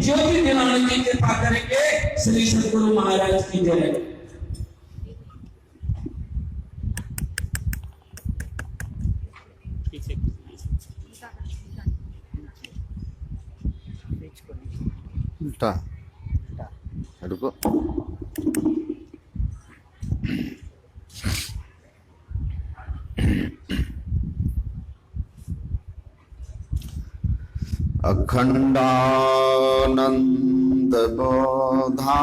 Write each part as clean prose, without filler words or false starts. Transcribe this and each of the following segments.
ज्योति दिलाने की कृपा करेंगे। श्री सद्गुरु महाराज की जय। उल्टा रुको। अखंडानंद बोधाय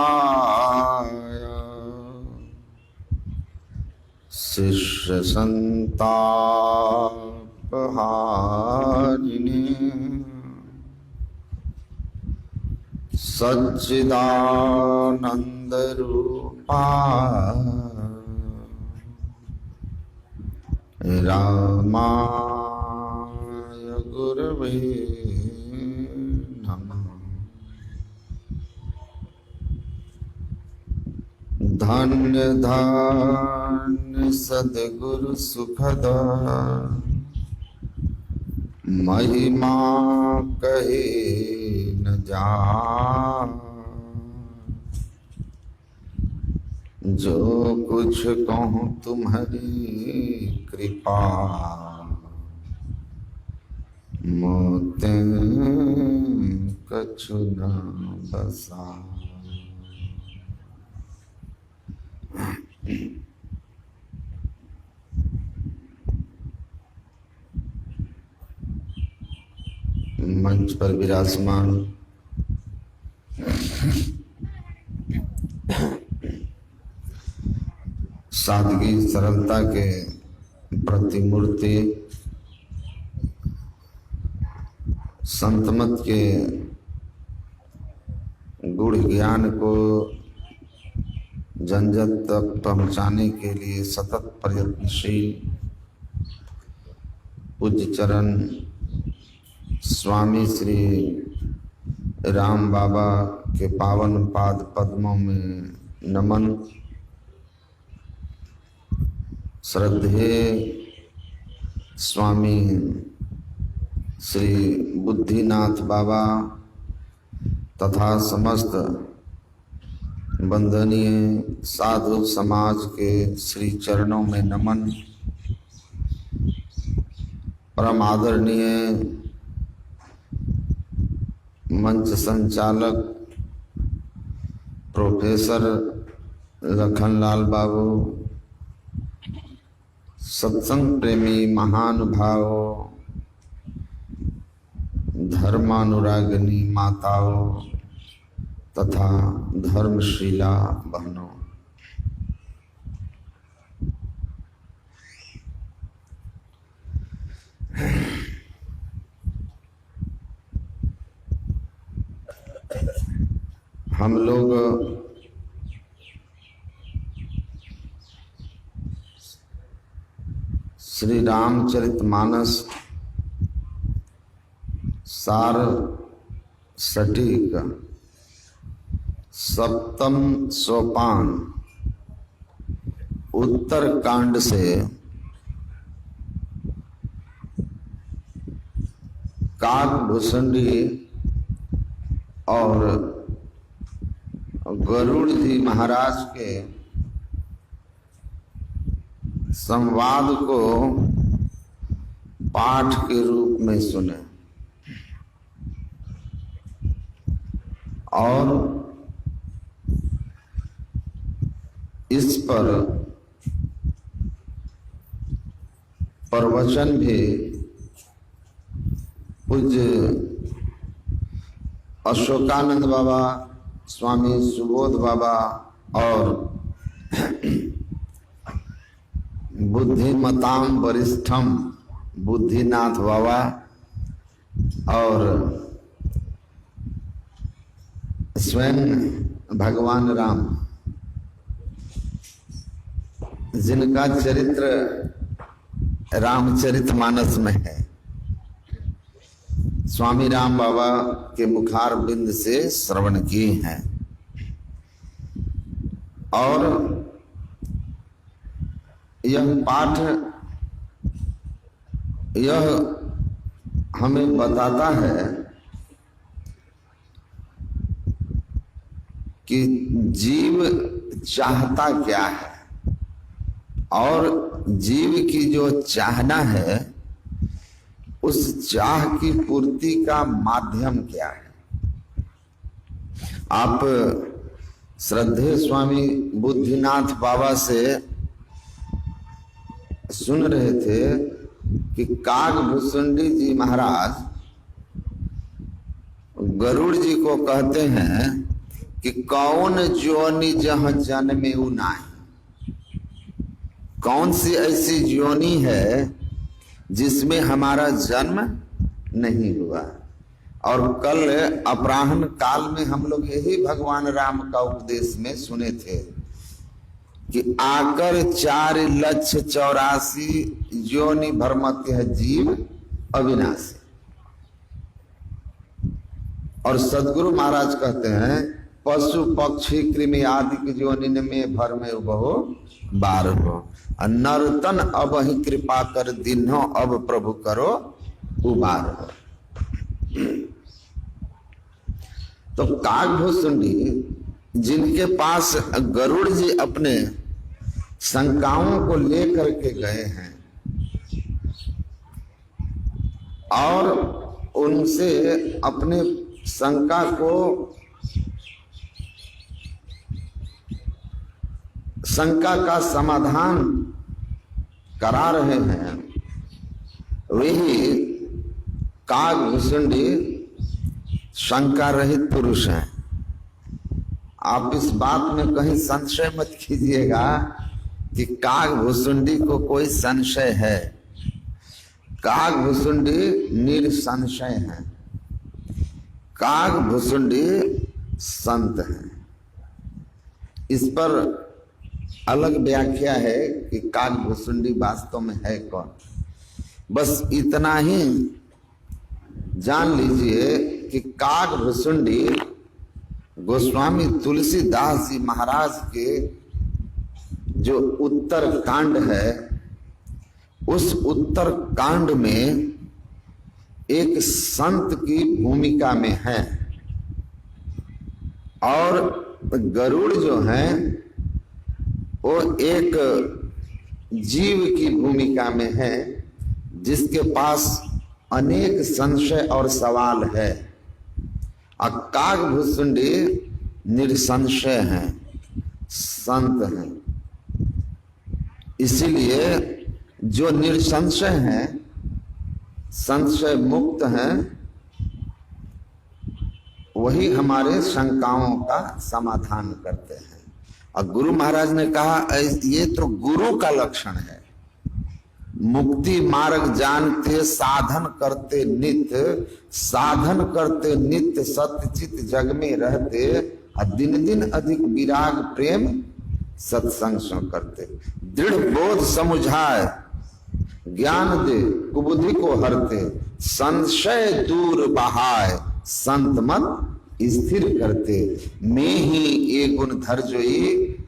शिष्य संतापहारिणे सच्चिदानंद रूपाय रामाय गुरवे नमः। धन्य धन्य सद्गुरु सुखद महिमा कहे न जान। जो कुछ कहूँ तुम्हारी कृपा मोते कछु न बसा। मंच पर विराजमान सादगी सरलता के प्रतिमूर्ति संतमत के गुण ज्ञान को जन जन तक पहुँचाने के लिए सतत प्रयत्नशील पूज्य चरण स्वामी श्री राम बाबा के पावन पाद पद्मों में नमन। श्रद्धेय स्वामी श्री बुद्धिनाथ बाबा तथा समस्त वंदनीय साधु समाज के श्री चरणों में नमन। परम आदरणीय मंच संचालक प्रोफेसर लखनलाल बाबू, सत्संग प्रेमी महानुभाव, धर्मानुरागिनी माताओं तथा धर्मशीला बहनों, हम लोग श्री रामचरितमानस सार सटीक सप्तम सोपान उत्तर कांड से काकभूषणी और गरुड़ जी महाराज के संवाद को पाठ के रूप में सुने और इस पर प्रवचन भी पूज्य अशोकानंद बाबा, स्वामी सुबोध बाबा और बुद्धिमताम वरिष्ठम बुद्धिनाथ बाबा और स्वयं भगवान राम, जिनका चरित्र रामचरितमानस में है, स्वामी राम बाबा के मुखार बिंद से श्रवण किए हैं। और यह पाठ यह हमें बताता है कि जीव चाहता क्या है और जीव की जो चाहना है उस चाह की पूर्ति का माध्यम क्या है। आप श्रद्धेय स्वामी बुद्धिनाथ बाबा से सुन रहे थे कि कागभूषुंडी जी महाराज गरुड़ जी को कहते हैं कि कौन जोनि जहाँ जन्मे नाही, कौन सी ऐसी जोनि है जिसमें हमारा जन्म नहीं हुआ। और कल अपराह्न काल में हम लोग यही भगवान राम का उपदेश में सुने थे कि आकर 4,84,000 योनि भरमत है जीव अविनाशी। और सदगुरु महाराज कहते हैं पशु पक्षी कृमि आदि की योनि में भर में बहु बार हो, नर्तन अब ही कृपा कर दिन्हो, अब प्रभु करो उबार हो। तो कागभूषुंडी जिनके पास गरुड़ जी अपने शंकाओं को लेकर के गए हैं और उनसे अपने शंका को शंका का समाधान करा रहे हैं, वही कागभूषुंडी शंका रहित पुरुष हैं। आप इस बात में कहीं संशय मत कीजिएगा कि कागभूषुंडी को कोई संशय है। कागभूषुंडी निरसंशय है, कागभूषुंडी संत हैं। इस पर अलग व्याख्या है कि कागभूषुंडी वास्तव में है कौन। बस इतना ही जान लीजिए कि कागभूषुंडी गोस्वामी तुलसीदास जी महाराज के जो उत्तर कांड है, उस उत्तर कांड में एक संत की भूमिका में है और गरुड़ जो है वो एक जीव की भूमिका में है जिसके पास अनेक संशय और सवाल है। और कागभूषुंडी निरसंशय हैं, संत हैं। इसीलिए जो निरसंशय हैं, संशय मुक्त हैं, वही हमारे शंकाओं का समाधान करते हैं। और गुरु महाराज ने कहा ये तो गुरु का लक्षण है। मुक्ति मार्ग जानते साधन करते नित्य, साधन करते नित्य सत्यचित जग में रहते, और दिन दिन अधिक विराग प्रेम सत्संग सो करते। दृढ़ बोध समुझाए ज्ञान दे कुबुद्धि को हरते, संशय दूर बहाए संत मत स्थिर करते। मैं ही ये गुण धर जोई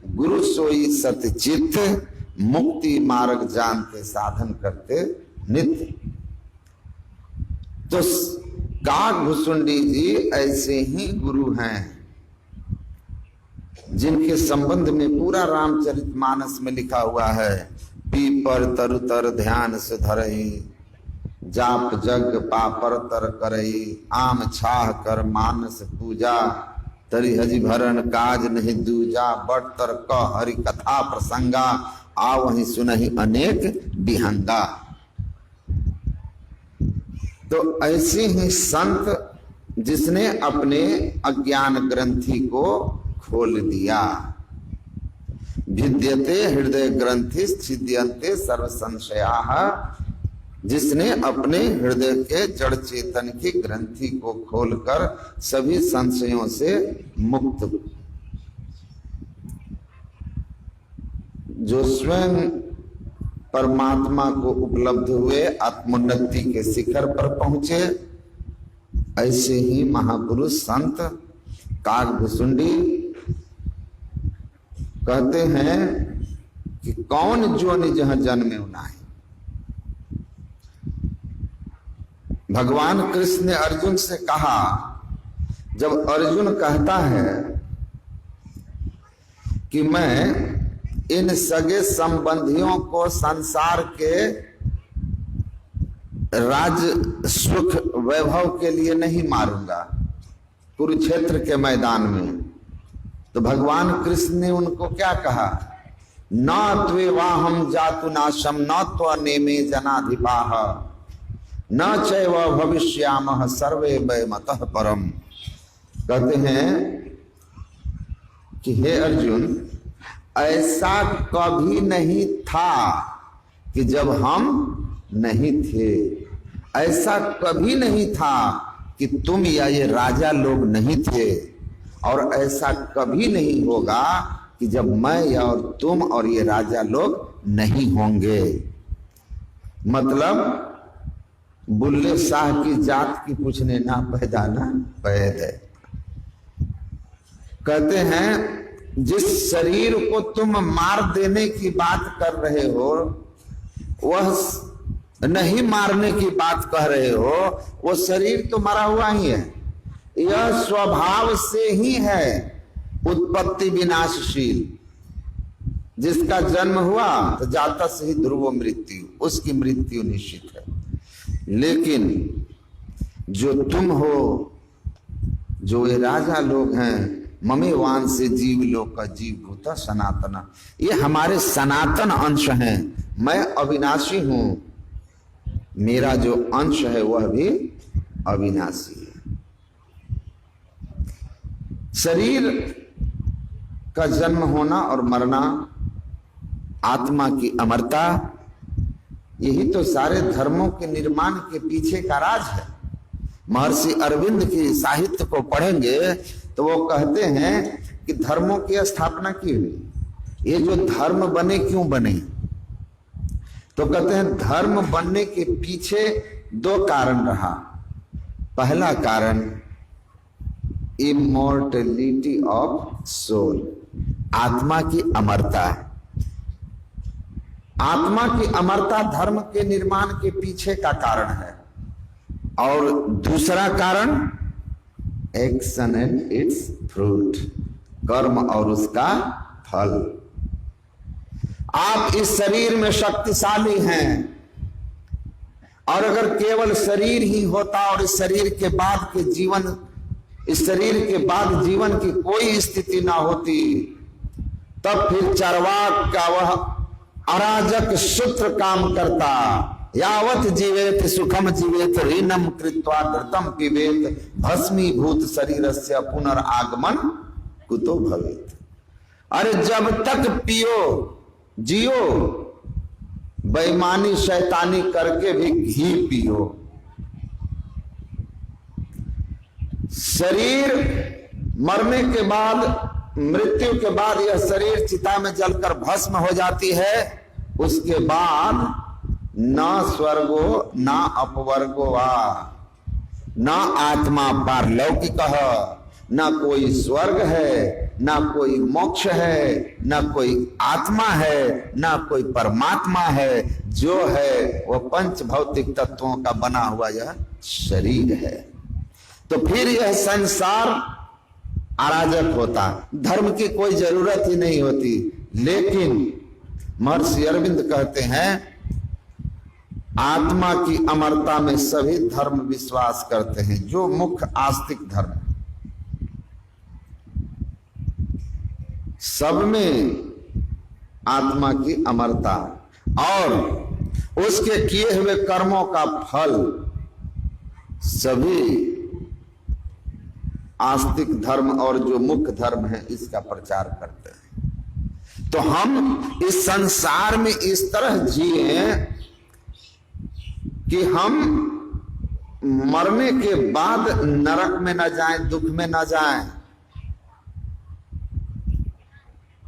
गुरु सोई सतचित, मुक्ति मार्ग जानते साधन करते नित्य। तो कागभूषुंडी जी ऐसे ही गुरु हैं जिनके संबंध में पूरा रामचरितमानस में लिखा हुआ है। पीपर तरुतर ध्यान से धरई, जाप जग पापर तर करई, आम छाह कर मानस पूजा, तरी हजी भरन काज नहीं दूजा, बट तर कह हरि कथा प्रसंगा, आ वहीं सुनहि अनेक विहंगा। तो ऐसे ही संत जिसने अपने अज्ञान ग्रंथि को खोल दिया। भिद्यते हृदय ग्रंथि छिद्यन्ते सर्व संशयाः, जिसने अपने हृदय के जड़ चेतन की ग्रंथि को खोलकर सभी संशयों से मुक्त, जो स्वयं परमात्मा को उपलब्ध हुए, आत्मोन्नति के शिखर पर पहुंचे, ऐसे ही महापुरुष संत कागभूषुंडी कहते हैं कि कौन जोनि जहां जन्मे नाही। भगवान कृष्ण ने अर्जुन से कहा, जब अर्जुन कहता है कि मैं इन सगे संबंधियों को संसार के राज सुख वैभव के लिए नहीं मारूंगा। कुरुक्षेत्र के मैदान में तो भगवान कृष्ण ने उनको क्या कहा, न त्वेवाहम जातु नाशम न त्वनेमे जनाधिपाः न चैव भविष्यामः सर्वे वयमतः परम। कहते हैं कि हे अर्जुन, ऐसा कभी नहीं था कि जब हम नहीं थे, ऐसा कभी नहीं था कि तुम या ये राजा लोग नहीं थे, और ऐसा कभी नहीं होगा कि जब मैं या और तुम और ये राजा लोग नहीं होंगे। मतलब बुल्ले शाह की जात की पूछने ना पैदा ना पैद है। कहते हैं जिस शरीर को तुम मार देने की बात कर रहे हो, वह नहीं मारने की बात कह रहे हो, वो शरीर तो मरा हुआ ही है। यह स्वभाव से ही है उत्पत्ति विनाशशील। जिसका जन्म हुआ तो जाता से ही ध्रुव मृत्यु, उसकी मृत्यु निश्चित है। लेकिन जो तुम हो, जो ये राजा लोग हैं, ममे वान से जीव लोग का जीव भूता सनातना, ये हमारे सनातन अंश हैं। मैं अविनाशी हूं, मेरा जो अंश है वह भी अविनाशी है। शरीर का जन्म होना और मरना, आत्मा की अमरता, यही तो सारे धर्मों के निर्माण के पीछे का राज है। महर्षि अरविंद की साहित्य को पढ़ेंगे तो वो कहते हैं कि धर्मों की स्थापना की हुई। ये जो धर्म बने क्यों बने, तो कहते हैं धर्म बनने के पीछे दो कारण रहा। पहला कारण इमॉर्टलिटी ऑफ सोल, आत्मा की अमरता। आत्मा की अमरता धर्म के निर्माण के पीछे का कारण है। और दूसरा कारण एक्शन एंड इट्स फ्रूट, कर्म और उसका फल। आप इस शरीर में शक्तिशाली हैं, और अगर केवल शरीर ही होता और इस शरीर के बाद के जीवन, इस शरीर के बाद जीवन की कोई स्थिति ना होती, तब फिर चरवाक का वह अराजक सूत्र काम करता। यावत जीवेत सुखम जीवेत ऋणम कृत्वा घृतम पिबेत भस्मीभूत शरीरस्य पुनरागमन कुतो भवेत। अरे जब तक पियो जियो, बेईमानी शैतानी करके भी घी पियो। शरीर मरने के बाद, मृत्यु के बाद यह शरीर चिता में जलकर भस्म हो जाती है। उसके बाद ना स्वर्गो ना अपवर्गो वा, ना आत्मा पारलौकिक, ना कोई स्वर्ग है, ना कोई मोक्ष है, ना कोई आत्मा है, ना कोई परमात्मा है। जो है वह पंच भौतिक तत्वों का बना हुआ यह शरीर है। तो फिर यह संसार अराजक होता, धर्म की कोई जरूरत ही नहीं होती। लेकिन महर्षि अरविंद कहते हैं आत्मा की अमरता में सभी धर्म विश्वास करते हैं। जो मुख्य आस्तिक धर्म, सब में आत्मा की अमरता और उसके किए हुए कर्मों का फल, सभी आस्तिक धर्म और जो मुख्य धर्म है इसका प्रचार करते हैं। तो हम इस संसार में इस तरह जिए कि हम मरने के बाद नरक में न जाएं, दुख में न जाएं।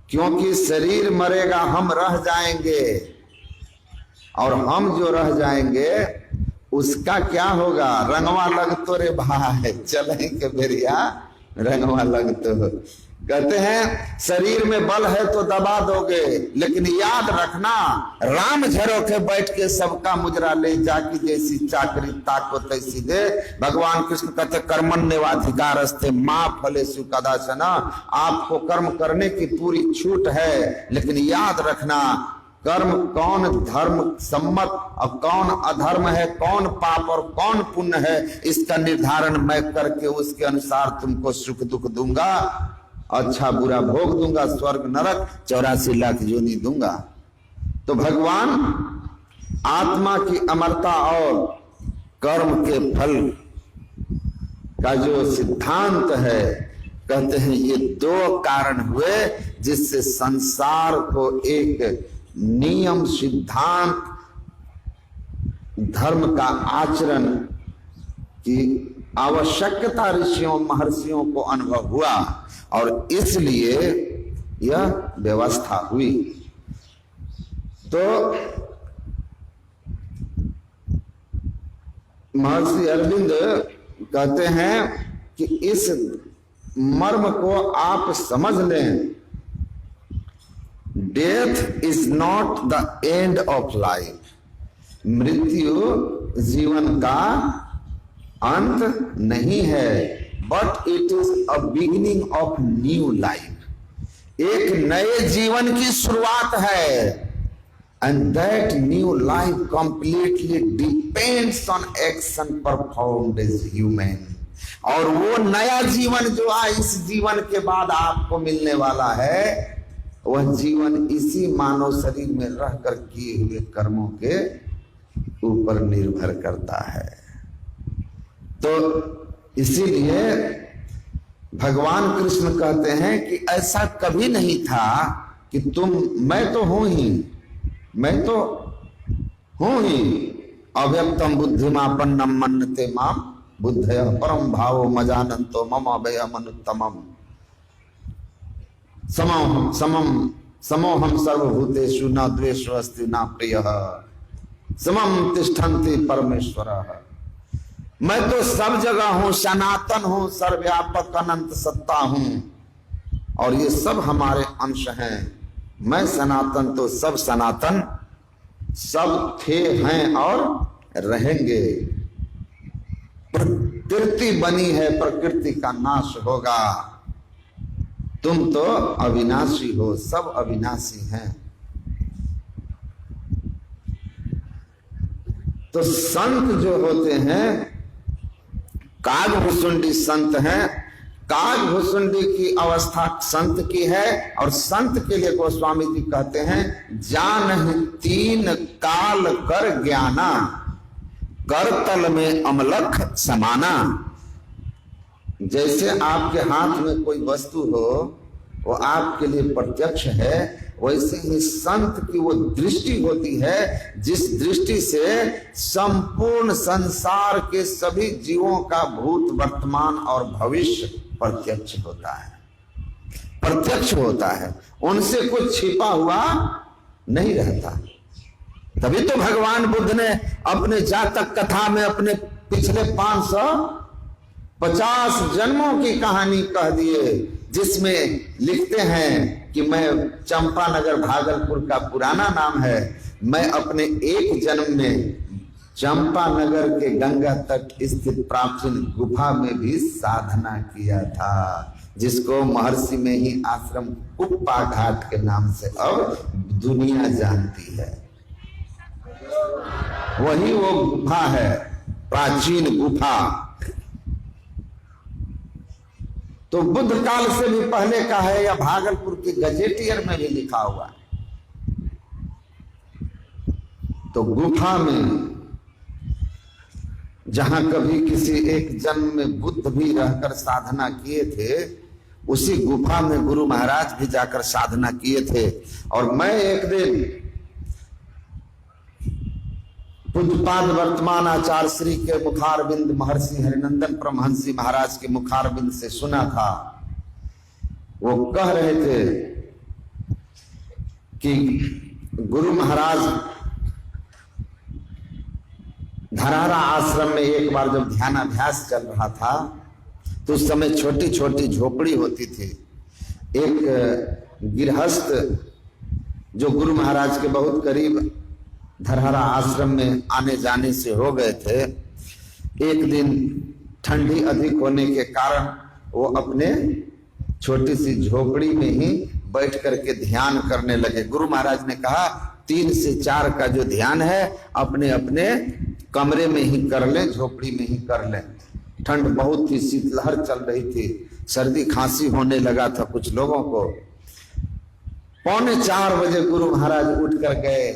क्योंकि शरीर मरेगा, हम रह जाएंगे, और हम जो रह जाएंगे उसका क्या होगा। रंगवा लग तो रे भाई चले के बेरिया रंगवा लगते हो। कहते हैं शरीर में बल है तो दबा दोगे, लेकिन याद रखना राम झरोखे बैठ के सबका मुजरा ले जाकी जैसी चाकरी ताको तैसी दे। भगवान कृष्ण कहते कर्मण्येवाधिकारस्ते मां फलेषु कदाचन, आपको कर्म करने की पूरी छूट है, लेकिन याद रखना कर्म कौन धर्म सम्मत और कौन अधर्म है, कौन पाप और कौन पुण्य है, इसका निर्धारण मैं करके उसके अनुसार तुमको सुख दुख दूंगा, अच्छा बुरा भोग दूंगा, स्वर्ग नरक 84 लाख योनि दूंगा। तो भगवान आत्मा की अमरता और कर्म के फल का जो सिद्धांत है, कहते हैं ये दो कारण हुए जिससे संसार को एक नियम सिद्धांत धर्म का आचरण की आवश्यकता ऋषियों महर्षियों को अनुभव हुआ और इसलिए यह व्यवस्था हुई। तो महर्षि अरविंद कहते हैं कि इस मर्म को आप समझ लें, death is not the end of life, मृत्यु जीवन का अंत नहीं है, but it is a beginning of new life, एक नए जीवन की शुरुआत है। And that new life completely depends on action performed as human, और वो नया जीवन जो इस जीवन के बाद आपको मिलने वाला है, वह जीवन इसी मानव शरीर में रहकर किए हुए कर्मों के ऊपर निर्भर करता है। तो इसीलिए भगवान कृष्ण कहते हैं कि ऐसा कभी नहीं था कि मैं तो हूं ही, मैं तो हूं ही, अव्यक्तम बुद्धिमापन्नम मन्यते माम बुद्धया परम भावो मजानन्तो मम अभयमनुत्तमम समोहम सर्वभूतेषु न द्वेषो अस्ति न प्रियः समम तिष्ठन्ति परमेश्वरः। मैं तो सब जगह हूं, सनातन हूं, सर्वव्यापक अनंत सत्ता हूं, और ये सब हमारे अंश हैं। मैं सनातन तो सब सनातन, सब थे, हैं और रहेंगे। प्रकृति बनी है, प्रकृति का नाश होगा। तुम तो अविनाशी हो, सब अविनाशी हैं। तो संत जो होते हैं कागभुसुंडी संत हैं। कागभुसुंडी की अवस्था संत की है, और संत के लिए गोस्वामी जी कहते हैं जानहि तीन काल कर ज्ञाना, करतल में अमलख समाना। जैसे आपके हाथ में कोई वस्तु हो वो आपके लिए प्रत्यक्ष है, वैसे ही संत की वो दृष्टि होती है जिस दृष्टि से संपूर्ण संसार के सभी जीवों का भूत वर्तमान और भविष्य प्रत्यक्ष होता है, प्रत्यक्ष होता है, उनसे कुछ छिपा हुआ नहीं रहता। तभी तो भगवान बुद्ध ने अपने जातक कथा में अपने पिछले 550 जन्मों की कहानी कह दिए, जिसमें लिखते हैं कि मैं चंपानगर भागलपुर का पुराना नाम है, मैं अपने एक जन्म में चंपानगर के गंगा तट स्थित प्राचीन गुफा में भी साधना किया था, जिसको महर्षि में ही आश्रम कुप्पा घाट के नाम से अब दुनिया जानती है। वही वो गुफा है, प्राचीन गुफा। तो बुद्ध काल से भी पहले का है, या भागलपुर के गजेटियर में भी लिखा हुआ है। तो गुफा में जहां कभी किसी एक जन्म में बुद्ध भी रहकर साधना किए थे, उसी गुफा में गुरु महाराज भी जाकर साधना किए थे। और मैं एक दिन पूज्यपाद वर्तमान आचार्य श्री के मुखारबिंद महर्षि हरिनंदन परमहंसी महाराज के मुखारबिंद से सुना था। वो कह रहे थे कि गुरु महाराज धरारा आश्रम में एक बार जब ध्यानाभ्यास चल रहा था, तो उस समय छोटी छोटी झोपड़ी होती थी। एक गृहस्थ जो गुरु महाराज के बहुत करीब धरहरा आश्रम में आने जाने से हो गए थे, एक दिन ठंडी अधिक होने के कारण वो अपने छोटी सी झोपड़ी में ही बैठ करके ध्यान करने लगे। गुरु महाराज ने कहा 3 से 4 का जो ध्यान है अपने अपने कमरे में ही कर लें, झोपड़ी में ही कर लें। ठंड बहुत थी, शीतलहर चल रही थी, सर्दी खांसी होने लगा था कुछ लोगों को। 3:45 बजे गुरु महाराज उठ कर गए।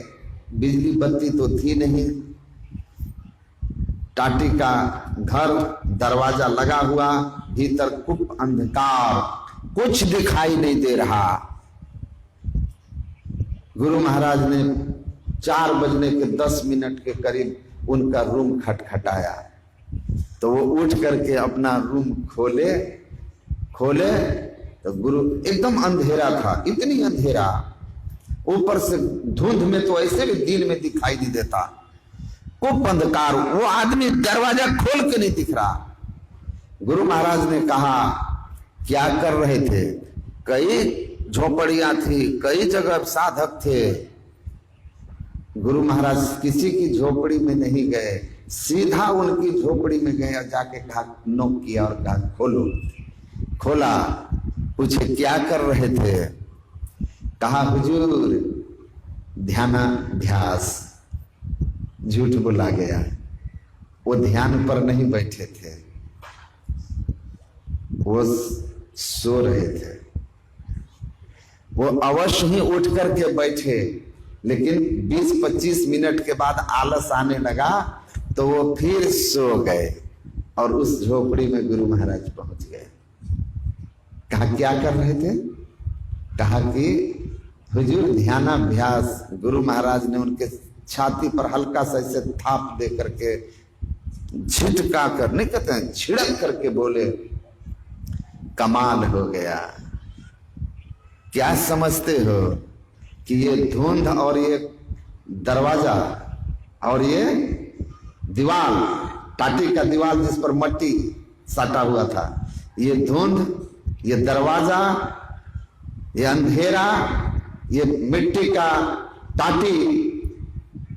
बिजली बत्ती तो थी नहीं, टाटी का घर, दरवाजा लगा हुआ, भीतर खूब अंधकार, कुछ दिखाई नहीं दे रहा। गुरु महाराज ने 4 बजने के 10 मिनट के करीब उनका रूम खटखटाया, तो वो उठ करके अपना रूम खोले तो गुरु, एकदम अंधेरा था, इतनी अंधेरा, ऊपर से धुंध में तो ऐसे भी दिन में दिखाई नहीं देता, खूब अंधकार। वो आदमी दरवाजा खोल के नहीं दिख रहा। गुरु महाराज ने कहा क्या कर रहे थे? कई झोपड़ियां थी, कई जगह साधक थे। गुरु महाराज किसी की झोपड़ी में नहीं गए, सीधा उनकी झोपड़ी में गए और जाके कहा, नॉक किया और कहा खोलो। खोला, पूछे क्या कर रहे थे? कहा हुजूर ध्यानाभ्यास। झूठ बोला गया, वो ध्यान पर नहीं बैठे थे, वो सो रहे थे। वो अवश्य ही उठ करके बैठे, लेकिन 20-25 मिनट के बाद आलस आने लगा तो वो फिर सो गए और उस झोपड़ी में गुरु महाराज पहुंच गए। कहा क्या कर रहे थे? कहा कि हुजूर ध्यानाभ्यास। गुरु महाराज ने उनके छाती पर हल्का सा ऐसे थाप दे करके, झिटका कर, नहीं कहते हैं, छिड़क करके बोले, कमाल हो गया। क्या समझते हो कि ये धुंध और ये दरवाजा और ये दीवार, टाटी का दीवार जिस पर मट्टी साटा हुआ था, ये धुंध, ये दरवाजा, ये अंधेरा, ये मिट्टी का टाटी,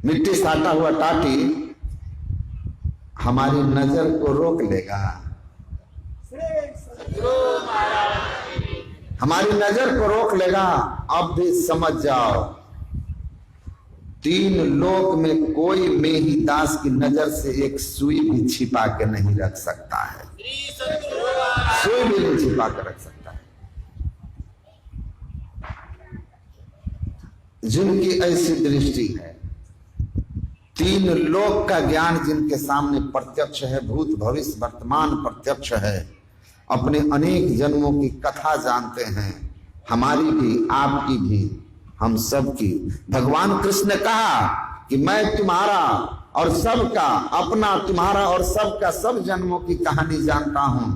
मिट्टी साटा हुआ टाटी हमारी नजर को रोक लेगा, हमारी नजर को रोक लेगा। अब भी समझ जाओ, 3 लोक में कोई मेही दास की नजर से एक सुई भी छिपा के नहीं रख सकता है, सुई भी नहीं छिपा के रख सकता है। जिनकी ऐसी दृष्टि है, 3 लोक का ज्ञान जिनके सामने प्रत्यक्ष है, भूत भविष्य वर्तमान प्रत्यक्ष है, अपने अनेक जन्मों की कथा जानते हैं, हमारी भी, आपकी भी, हम सब की। भगवान कृष्ण ने कहा कि मैं तुम्हारा और सबका, अपना, तुम्हारा और सबका, सब जन्मों की कहानी जानता हूं,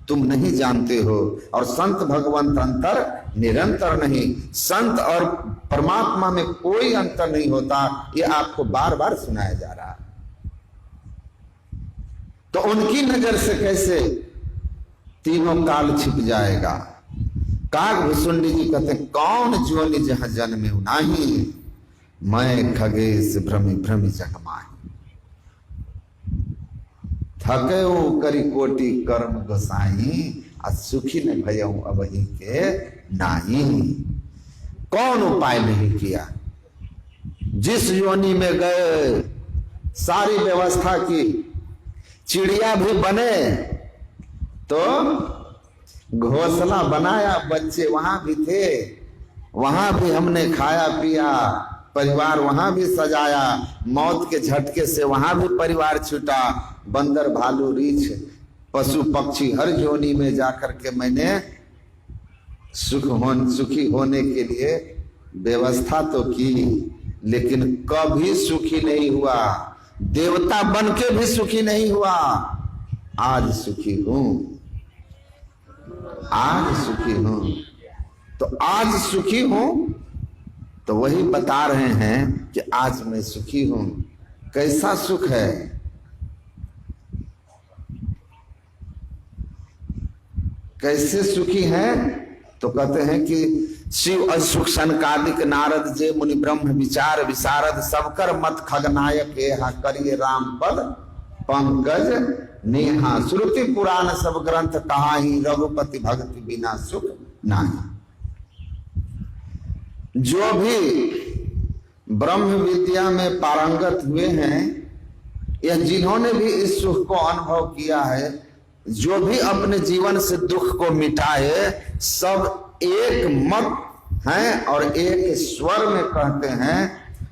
तुम नहीं जानते हो। और संत भगवंत अंतर निरंतर नहीं, संत और परमात्मा में कोई अंतर नहीं होता, ये आपको बार बार सुनाया जा रहा है। तो उनकी नजर से कैसे तीनों काल छिप जाएगा? काग भुसुंडी जी कहते, कौन ज्योनि जहां जन्मे नाही, मैं खगेश भ्रमि भ्रमि जग माही। थके करी कोटि कर्म गोसाई, आ सुखी न भयऊ अबहि के नाही। कौन उपाय नहीं किया? जिस योनि में गए सारी व्यवस्था की, चिड़िया भी बने तो घोंसला बनाया, बच्चे वहां भी थे, वहां भी हमने खाया पिया, परिवार वहां भी सजाया, मौत के झटके से वहां भी परिवार छूटा। बंदर, भालू, रीछ, पशु पक्षी, हर जोनी में जाकर के मैंने सुखी होने के लिए व्यवस्था तो की, लेकिन कभी सुखी नहीं हुआ। देवता बन के भी सुखी नहीं हुआ। आज सुखी हूं, आज सुखी हूं। तो आज सुखी हूं तो वही बता रहे हैं कि आज मैं सुखी हूं। कैसा सुख है? कैसे सुखी हैं? तो कहते हैं कि शिव असुख सनकादिक नारद जे मुनि ब्रह्म विचार विशारद सबकर मत खगनायक एहा करिए राम पद पंकज नेहा। श्रुति पुराण सब ग्रंथ कहा ही रघुपति भक्ति बिना सुख नाही। जो भी ब्रह्म विद्या में पारंगत हुए हैं या जिन्होंने भी इस सुख को अनुभव किया है, जो भी अपने जीवन से दुख को मिटाए, सब एक मत हैं और एक स्वर में कहते हैं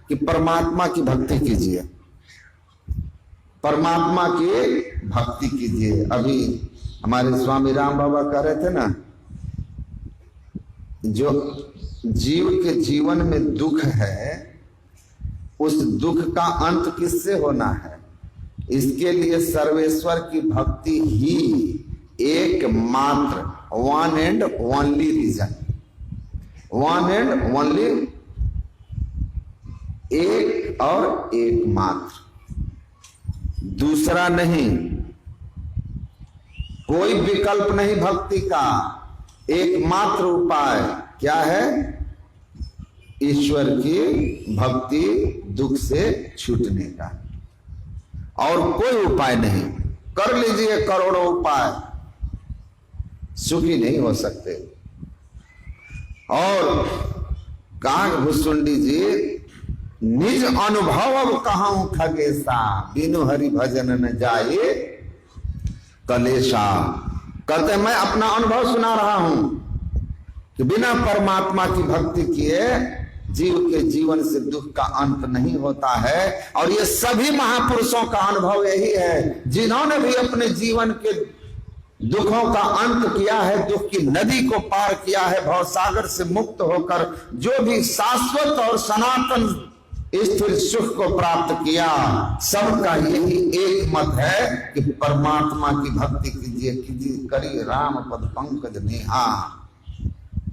कि परमात्मा की भक्ति कीजिए, परमात्मा की भक्ति कीजिए। अभी हमारे स्वामी राम बाबा कह रहे थे ना, जो जीव के जीवन में दुख है उस दुख का अंत किससे होना है? इसके लिए सर्वेश्वर की भक्ति ही एकमात्र, one and only reason, one and only, एक और एकमात्र, दूसरा नहीं, कोई विकल्प नहीं भक्ति का। एकमात्र उपाय क्या है? ईश्वर की भक्ति दुख से छूटने का, और कोई उपाय नहीं। कर लीजिए करोड़ों उपाय, सुखी नहीं हो सकते। और काग भुसुंडी जी, निज अनुभव अब कहां खगेसा, बिनु हरि भजन न जाए कलेशा। कहते मैं अपना अनुभव सुना रहा हूं कि बिना परमात्मा की भक्ति किए जीव के जीवन से दुख का अंत नहीं होता है। और ये सभी महापुरुषों का अनुभव यही है, जिन्होंने भी अपने जीवन के दुखों का अंत किया है, दुख की नदी को पार किया है, भवसागर से मुक्त होकर जो भी शाश्वत और सनातन स्थिर सुख को प्राप्त किया, सबका यही एक मत है कि परमात्मा की भक्ति कीजिए, कीजिए करिए राम पद पंकज नेहा।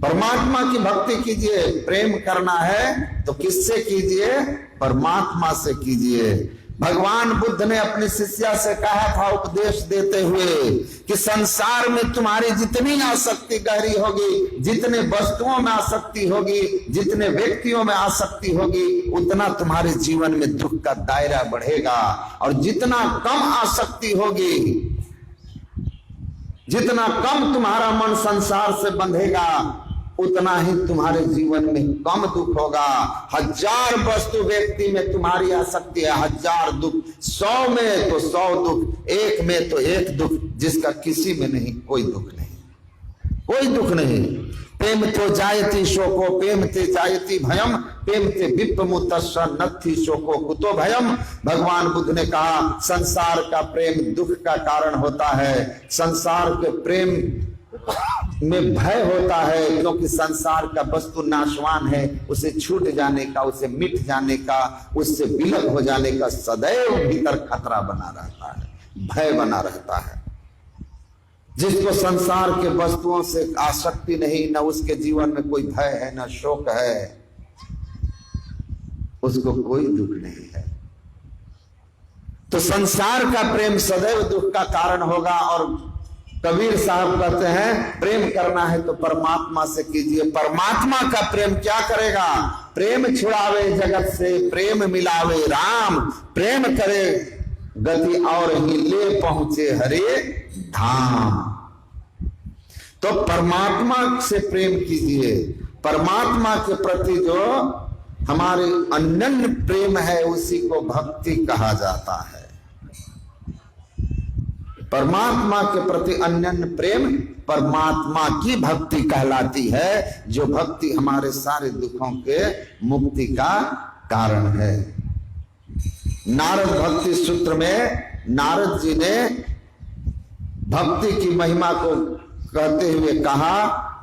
परमात्मा की भक्ति कीजिए। प्रेम करना है तो किससे कीजिए? परमात्मा से कीजिए। भगवान बुद्ध ने अपनी शिष्या से कहा था उपदेश देते हुए कि संसार में तुम्हारी जितनी आसक्ति गहरी होगी, जितने वस्तुओं में आसक्ति होगी, जितने व्यक्तियों में आसक्ति होगी, उतना तुम्हारे जीवन में दुख का दायरा बढ़ेगा। और जितना कम आसक्ति होगी, जितना कम तुम्हारा मन संसार से बंधेगा, उतना ही तुम्हारे जीवन में कम दुख होगा। 1000 वस्तु व्यक्ति में तुम्हारी आसक्ति है, 1000 दुख, 100 में तो 100 दुख, 1 में तो 1 दुख, जिसका किसी में नहीं, कोई दुख नहीं, कोई दुख नहीं। प्रेम तो जायति शोको प्रेम ते जायति भयम प्रेम ते विप्पमुतस्स नत्थि शोको कुतो भयम। भगवान बुद्ध ने कहा संसार का प्रेम दुख का कारण होता है, संसार के प्रेम में भय होता है, क्योंकि संसार का वस्तु नाशवान है, उसे छूट जाने का, उसे मिट जाने का, उससे विलग हो जाने का सदैव भीतर खतरा बना रहता है, भय बना रहता है। जिसको संसार के वस्तुओं से आसक्ति नहीं, न उसके जीवन में कोई भय है, न शोक है, उसको कोई दुख नहीं है। तो संसार का प्रेम सदैव दुख का कारण होगा। और कबीर साहब कहते हैं प्रेम करना है तो परमात्मा से कीजिए। परमात्मा का प्रेम क्या करेगा? प्रेम छुड़ावे जगत से, प्रेम मिलावे राम, प्रेम करे गति और ही ले पहुंचे हरे धाम। तो परमात्मा से प्रेम कीजिए। परमात्मा के प्रति जो हमारे अनन्य प्रेम है उसी को भक्ति कहा जाता है। परमात्मा के प्रति अनन्य प्रेम परमात्मा की भक्ति कहलाती है, जो भक्ति हमारे सारे दुखों के मुक्ति का कारण है। नारद भक्ति सूत्र में नारद जी ने भक्ति की महिमा को कहते हुए कहा,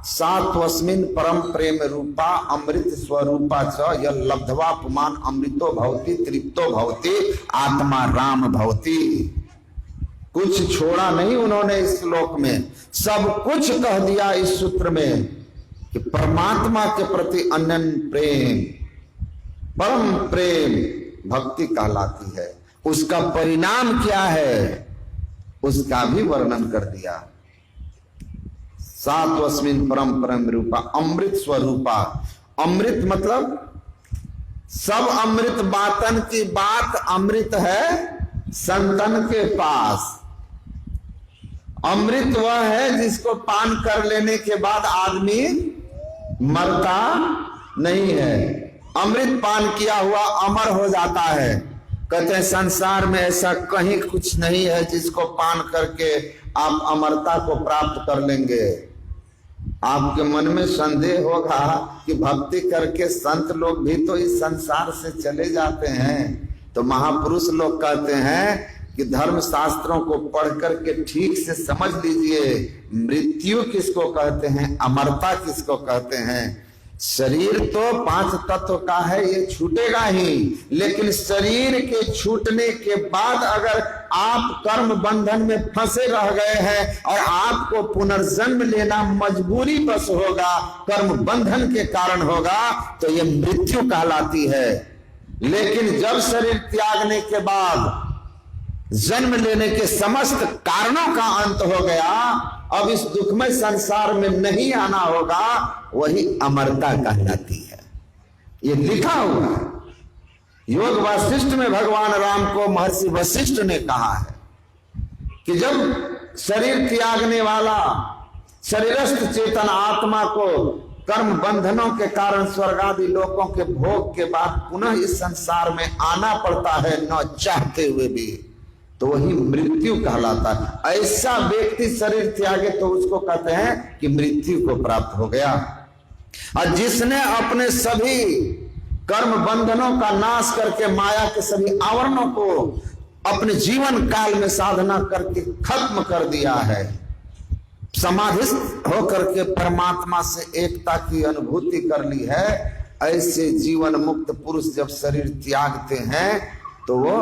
सात्वस्मिन् परम प्रेम रूपा अमृत स्वरूपा च यह लब्ध्वा पुमान अमृतो भवति तृप्तो भवति आत्मा राम भवति। कुछ छोड़ा नहीं उन्होंने इस श्लोक में, सब कुछ कह दिया इस सूत्र में कि परमात्मा के प्रति अनन्य प्रेम, परम प्रेम भक्ति कहलाती है। उसका परिणाम क्या है उसका भी वर्णन कर दिया। सात्वस्मिन् परम परम रूपा, अमृत स्वरूपा। अमृत मतलब सब अमृत बातन की बात अमृत है संतन के पास। अमृत वह है जिसको पान कर लेने के बाद आदमी मरता नहीं है। अमृत पान किया हुआ अमर हो जाता है। कहते हैं संसार में ऐसा कहीं कुछ नहीं है जिसको पान करके आप अमरता को प्राप्त कर लेंगे। आपके मन में संदेह होगा कि भक्ति करके संत लोग भी तो इस संसार से चले जाते हैं। तो महापुरुष लोग कहते हैं कि धर्म शास्त्रों को पढ़ करके ठीक से समझ लीजिए, मृत्यु किसको कहते हैं, अमरता किसको कहते हैं। शरीर तो 5 तत्व का है, ये छूटेगा ही, लेकिन शरीर के छूटने के बाद अगर आप कर्म बंधन में फंसे रह गए हैं और आपको पुनर्जन्म लेना मजबूरी बस होगा, कर्म बंधन के कारण होगा, तो ये मृत्यु कहलाती है। लेकिन जब शरीर त्यागने के बाद जन्म लेने के समस्त कारणों का अंत हो गया, अब इस दुखमय संसार में नहीं आना होगा, वही अमरता कहलाती है। ये लिखा हुआ है। योग वासिष्ठ में भगवान राम को महर्षि वशिष्ठ ने कहा है कि जब शरीर त्यागने वाला शरीरस्थ चेतन आत्मा को कर्म बंधनों के कारण स्वर्ग आदि लोकों के भोग के बाद पुनः इस संसार में आना पड़ता है न चाहते हुए भी, तो वही मृत्यु कहलाता है। ऐसा व्यक्ति शरीर त्यागे तो उसको कहते हैं कि मृत्यु को प्राप्त हो गया। और जिसने अपने सभी कर्म बंधनों का नाश करके माया के सभी आवरणों को अपने जीवन काल में साधना करके खत्म कर दिया है, समाधिस्थ होकर के परमात्मा से एकता की अनुभूति कर ली है, ऐसे जीवन मुक्त पुरुष जब शरीर त्यागते हैं तो वो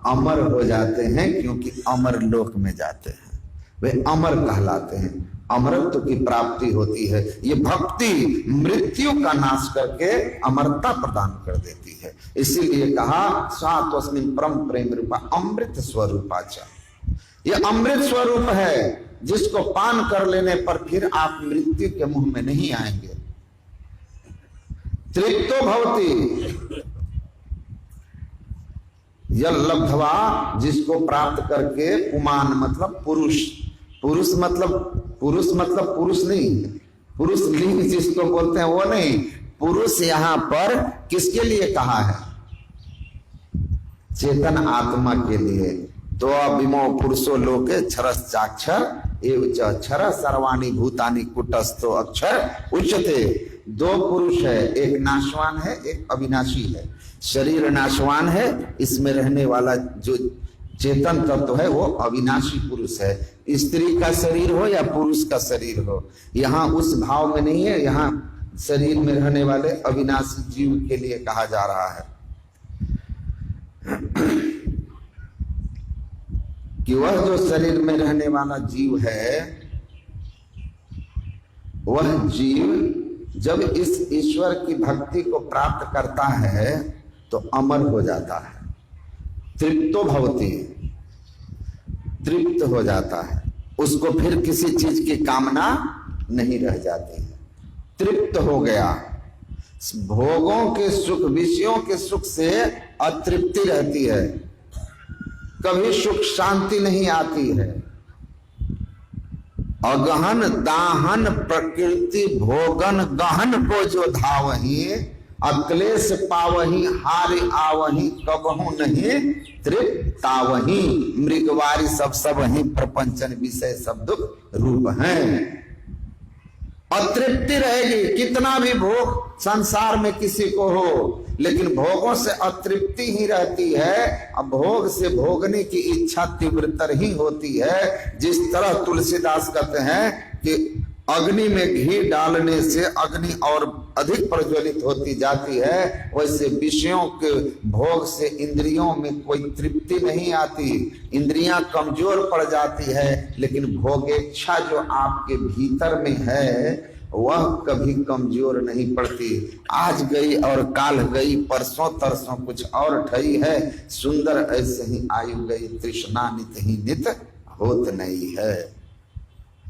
अमर हो जाते हैं, क्योंकि अमर लोक में जाते हैं, वे अमर कहलाते हैं। अमरत्व की प्राप्ति होती है। ये भक्ति मृत्यु का नाश करके अमरता प्रदान कर देती है। इसीलिए कहा सात्वस्मिन् परम प्रेम रूपा अमृत स्वरूपा च। ये अमृत स्वरूप है जिसको पान कर लेने पर फिर आप मृत्यु के मुंह में नहीं आएंगे। तृप्तो भवति यह लब्धवा, जिसको प्राप्त करके पुमान मतलब पुरुष, पुरुष मतलब पुरुष नहीं, पुरुष लिंग जिसको बोलते हैं वो नहीं, पुरुष यहां पर किसके लिए कहा है, चेतन आत्मा के लिए। तो अभिमो पुरुषो लोके क्षरश्चाक्षर एव च अक्षर सर्वाणि भूतानि कुटस्थो अक्षर उच्यते। 2 पुरुष है, एक नाशवान है, एक अविनाशी है। शरीर नाशवान है, इसमें रहने वाला जो चेतन तत्व है वो अविनाशी पुरुष है। स्त्री का शरीर हो या पुरुष का शरीर हो, यहाँ उस भाव में नहीं है। यहाँ शरीर में रहने वाले अविनाशी जीव के लिए कहा जा रहा है कि वह जो शरीर में रहने वाला जीव है, वह जीव जब इस ईश्वर की भक्ति को प्राप्त करता है तो अमर हो जाता है। तृप्तो भवति, तृप्त हो जाता है, उसको फिर किसी चीज की कामना नहीं रह जाती है। तृप्त हो गया। भोगों के सुख, विषयों के सुख से अतृप्ति रहती है, कभी सुख शांति नहीं आती है। अगहन दाहन प्रकृति भोगन गहन को जो धावही, अक्लेश पावही हारि आवही कबहू नहीं तृप्तावही। मृगवारी सब ही प्रपंचन विषय सब दुख रूप हैं। अतृप्ति रहेगी, कितना भी भोग संसार में किसी को हो, लेकिन भोगों से अतृप्ति ही रहती है। अब भोग से भोगने की इच्छा तीव्रतर ही होती है। जिस तरह तुलसीदास कहते हैं कि अग्नि में घी डालने से अग्नि और अधिक प्रज्वलित होती जाती है, वैसे विषयों के भोग से इंद्रियों में कोई तृप्ति नहीं आती, इंद्रियां कमजोर पड़ जाती है। लेकिन भोगेच्छा जो आपके भीतर में है वह कभी कमजोर नहीं पड़ती। आज गई और काल गई, परसों तरसों कुछ और ठई है। सुंदर ऐसे ही आयु गई, तृष्णा नित ही नित होत नहीं है।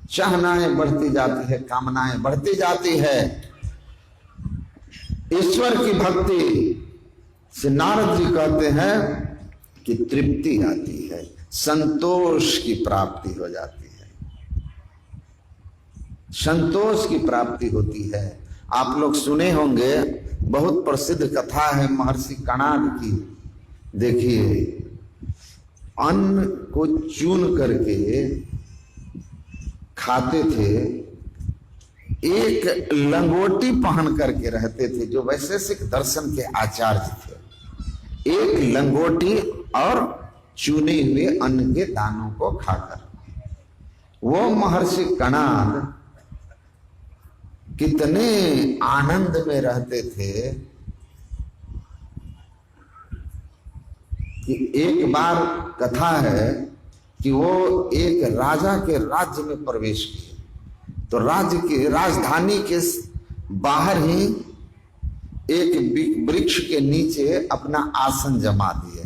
चाहनाएं बढ़ती जाती है, कामनाएं बढ़ती जाती है। ईश्वर की भक्ति से नारद जी कहते हैं कि तृप्ति आती है, संतोष की प्राप्ति हो जाती है, संतोष की प्राप्ति होती है। आप लोग सुने होंगे, बहुत प्रसिद्ध कथा है महर्षि कणाद की। देखिए, अन्न को चून करके खाते थे, एक लंगोटी पहन करके रहते थे, जो वैशेषिक दर्शन के आचार्य थे। एक लंगोटी और चुने हुए अन्न के दानों को खाकर वो महर्षि कणाद कितने आनंद में रहते थे कि एक बार कथा है कि वो एक राजा के राज्य में प्रवेश किए, तो राज्य की राजधानी के बाहर ही एक वृक्ष के नीचे अपना आसन जमा दिए।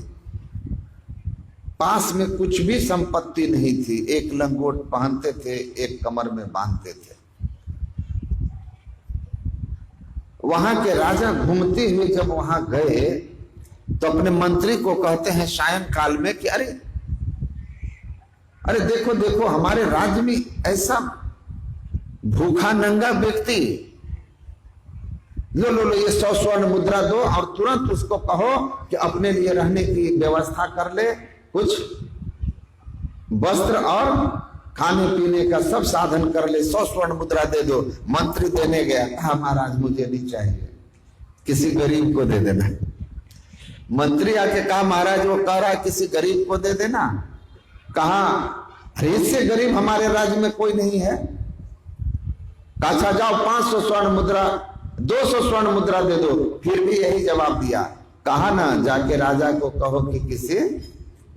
पास में कुछ भी संपत्ति नहीं थी, एक लंगोट पहनते थे, एक कमर में बांधते थे। वहां के राजा घूमते हुए जब वहां गए तो अपने मंत्री को कहते हैं सायंकाल में कि अरे अरे देखो देखो, हमारे राज्य में ऐसा भूखा नंगा व्यक्ति, लो लो लो ये 100 स्वर्ण मुद्रा दो और तुरंत उसको कहो कि अपने लिए रहने की व्यवस्था कर ले, कुछ वस्त्र और खाने पीने का सब साधन कर ले, 100 स्वर्ण मुद्रा दे दो। मंत्री देने गया, कहा महाराज मुझे नहीं चाहिए, किसी गरीब को दे देना। मंत्री आके कहा महाराज वो कह रहा है किसी गरीब को दे देना। कहा अरे इससे गरीब हमारे राज्य में कोई नहीं है। कहा जाओ 500 स्वर्ण मुद्रा 200 स्वर्ण मुद्रा दे दो, फिर भी यही जवाब दिया। कहा ना जाके राजा को कहो कि किसी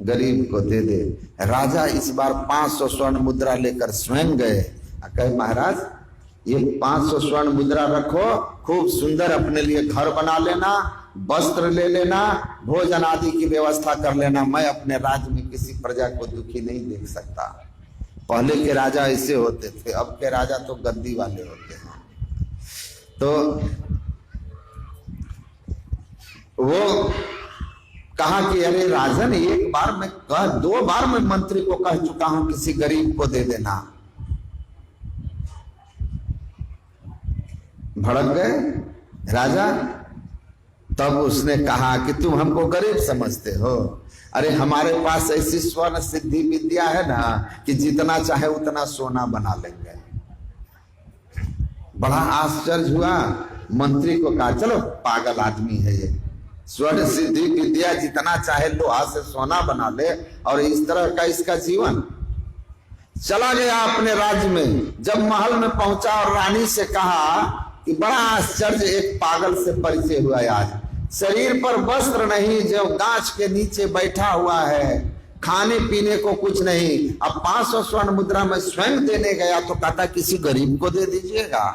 गरीब को दे दे। राजा इस बार 500 स्वर्ण मुद्रा लेकर स्वयं गए, कहे महाराज ये 500 स्वर्ण मुद्रा रखो, खूब सुंदर अपने लिए घर बना लेना, वस्त्र ले लेना, भोजन आदि की व्यवस्था कर लेना, मैं अपने राज्य में किसी प्रजा को दुखी नहीं देख सकता। पहले के राजा ऐसे होते थे, अब के राजा तो गद्दी वाले होते हैं। तो वो कहा कि अरे राजन एक बार मैं कह, 2 बार मैं मंत्री को कह चुका हूं किसी गरीब को दे देना। भड़क गए राजा। तब उसने कहा कि तुम हमको गरीब समझते हो, अरे हमारे पास ऐसी स्वर्ण सिद्धि विद्या है ना कि जितना चाहे उतना सोना बना लेंगे। बड़ा आश्चर्य हुआ, मंत्री को कहा चलो पागल आदमी है ये, स्वर्ण सिद्धि विद्या जितना चाहे लोहा से सोना बना ले और इस तरह का इसका जीवन। चला गया अपने राज्य में। जब महल में पहुंचा और रानी से कहा कि बड़ा आश्चर्य, एक पागल से परिचय हुआ आज, शरीर पर वस्त्र नहीं, जो गाछ के नीचे बैठा हुआ है, खाने पीने को कुछ नहीं। अब 500 स्वर्ण मुद्रा में स्वयं देने गया तो कहता किसी गरीब को दे दीजिएगा।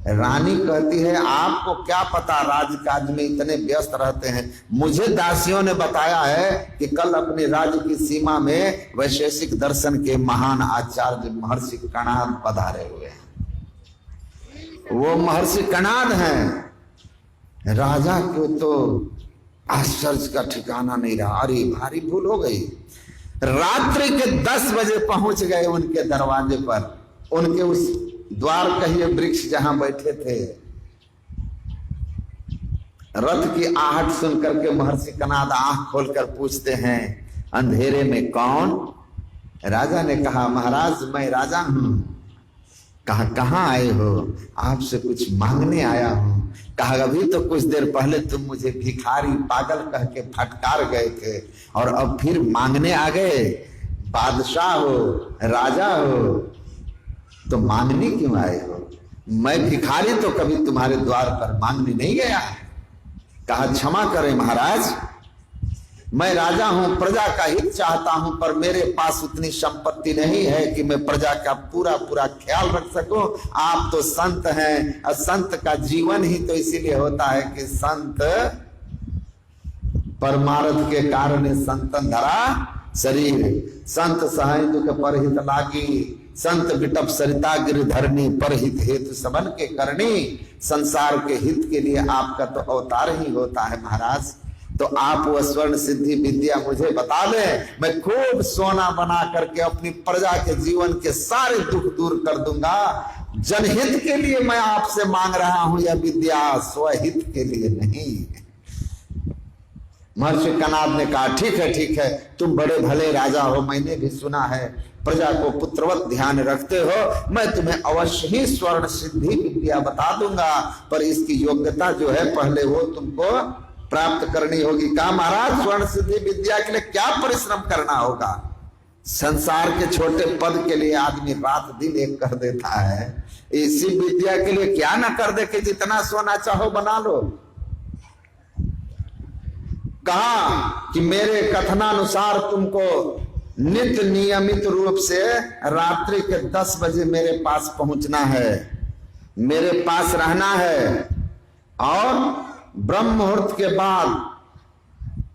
रानी कहती है आपको क्या पता, राजकाज में इतने व्यस्त रहते हैं। मुझे दासियों ने बताया है कि कल अपने राज्य की सीमा में वैशेषिक दर्शन के महान आचार्य महर्षि कणाद पधारे हुए हैं। वो महर्षि कणाद हैं। राजा को तो आश्चर्य का ठिकाना नहीं रहा, अरे भारी भूल हो गई। रात्रि के 10 बजे पहुंच गए उनके दरवाजे पर, उनके उस द्वार कहिए वृक्ष जहां बैठे थे। रथ की आहट सुन करके महर्षि कणाद आंख खोलकर पूछते हैं अंधेरे में कौन? राजा ने कहा महाराज मैं राजा हूं। कहा कहां आए हो? आपसे कुछ मांगने आया हूं। कहा अभी तो कुछ देर पहले तुम मुझे भिखारी पागल कह के फटकार गए थे और अब फिर मांगने आ गए। बादशाह हो, राजा हो, तो मांगने क्यों आए हो? मैं भिखारी तो कभी तुम्हारे द्वार पर मांगने नहीं गया। कहा क्षमा करें महाराज, मैं राजा हूं, प्रजा का हित चाहता हूं, पर मेरे पास उतनी संपत्ति नहीं है कि मैं प्रजा का पूरा पूरा ख्याल रख सकूं। आप तो संत हैं और संत का जीवन ही तो इसीलिए होता है कि संत परमार्थ के कारण संतन धरा शरीर। संत सहाय दुख पर हित लागी, संत बिटप सरिता गिरधरणी, पर हित हेतु सबन के करनी। संसार के हित के लिए आपका तो अवतार ही होता है महाराज। तो आप वह स्वर्ण सिद्धि विद्या मुझे बता दें, मैं खूब सोना बना करके अपनी प्रजा के जीवन के सारे दुख दूर कर दूंगा। जनहित के लिए मैं आपसे मांग रहा हूं यह विद्या, स्वहित के लिए नहीं। महर्षि कनाद ने कहा ठीक है, तुम बड़े भले राजा हो, मैंने भी सुना है प्रजा को पुत्रवत ध्यान रखते हो, मैं तुम्हें अवश्य ही स्वर्ण सिद्धि विद्या बता दूंगा, पर इसकी योग्यता जो है पहले वो तुमको प्राप्त करनी होगी। कहा महाराज स्वर्ण सिद्धि विद्या के लिए क्या परिश्रम करना होगा? संसार के छोटे पद के लिए आदमी रात दिन एक कर देता है, इसी विद्या के लिए क्या ना कर दे कि जितना सोना चाहो बना लो। कहा कि मेरे कथनानुसार तुमको नित्य नियमित रूप से रात्रि के 10 बजे मेरे पास पहुंचना है, मेरे पास रहना है, और ब्रह्म मुहूर्त के बाद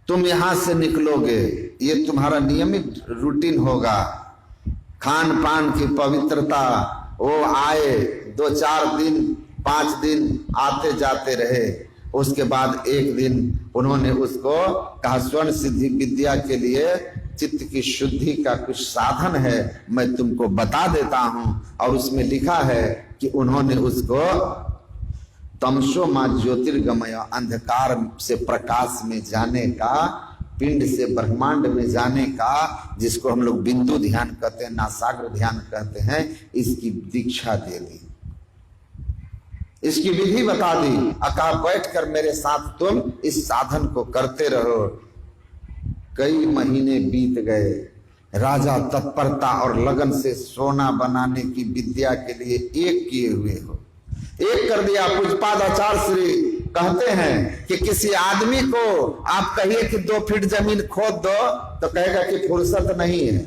तुम यहां से निकलोगे। ये तुम्हारा नियमित रूटीन होगा। खान पान की पवित्रता, वो आए 2-4 दिन 5 दिन आते जाते रहे, उसके बाद एक दिन उन्होंने उसको कहा स्वर्ण सिद्धि विद्या के लिए चित्त की शुद्धि का कुछ साधन है, मैं तुमको बता देता हूं। और उसमें लिखा है कि उन्होंने उसको तमसो मां ज्योतिर्गमय, अंधकार से प्रकाश में जाने का, पिंड से ब्रह्मांड में जाने का, जिसको हम लोग बिंदु ध्यान कहते हैं, नासाग्र ध्यान कहते हैं, इसकी दीक्षा दे दी, इसकी विधि बता दी। अका बैठकर मेरे साथ तुम इस साधन को करते रहो। कई महीने बीत गए, राजा तत्परता और लगन से सोना बनाने की विद्या के लिए एक किए हुए हो। एक कर दिया। पूज्यपाद आचार्य श्री कहते हैं कि किसी आदमी को आप कहिए कि 2 फीट जमीन खोद दो तो कहेगा कि फुर्सत नहीं है,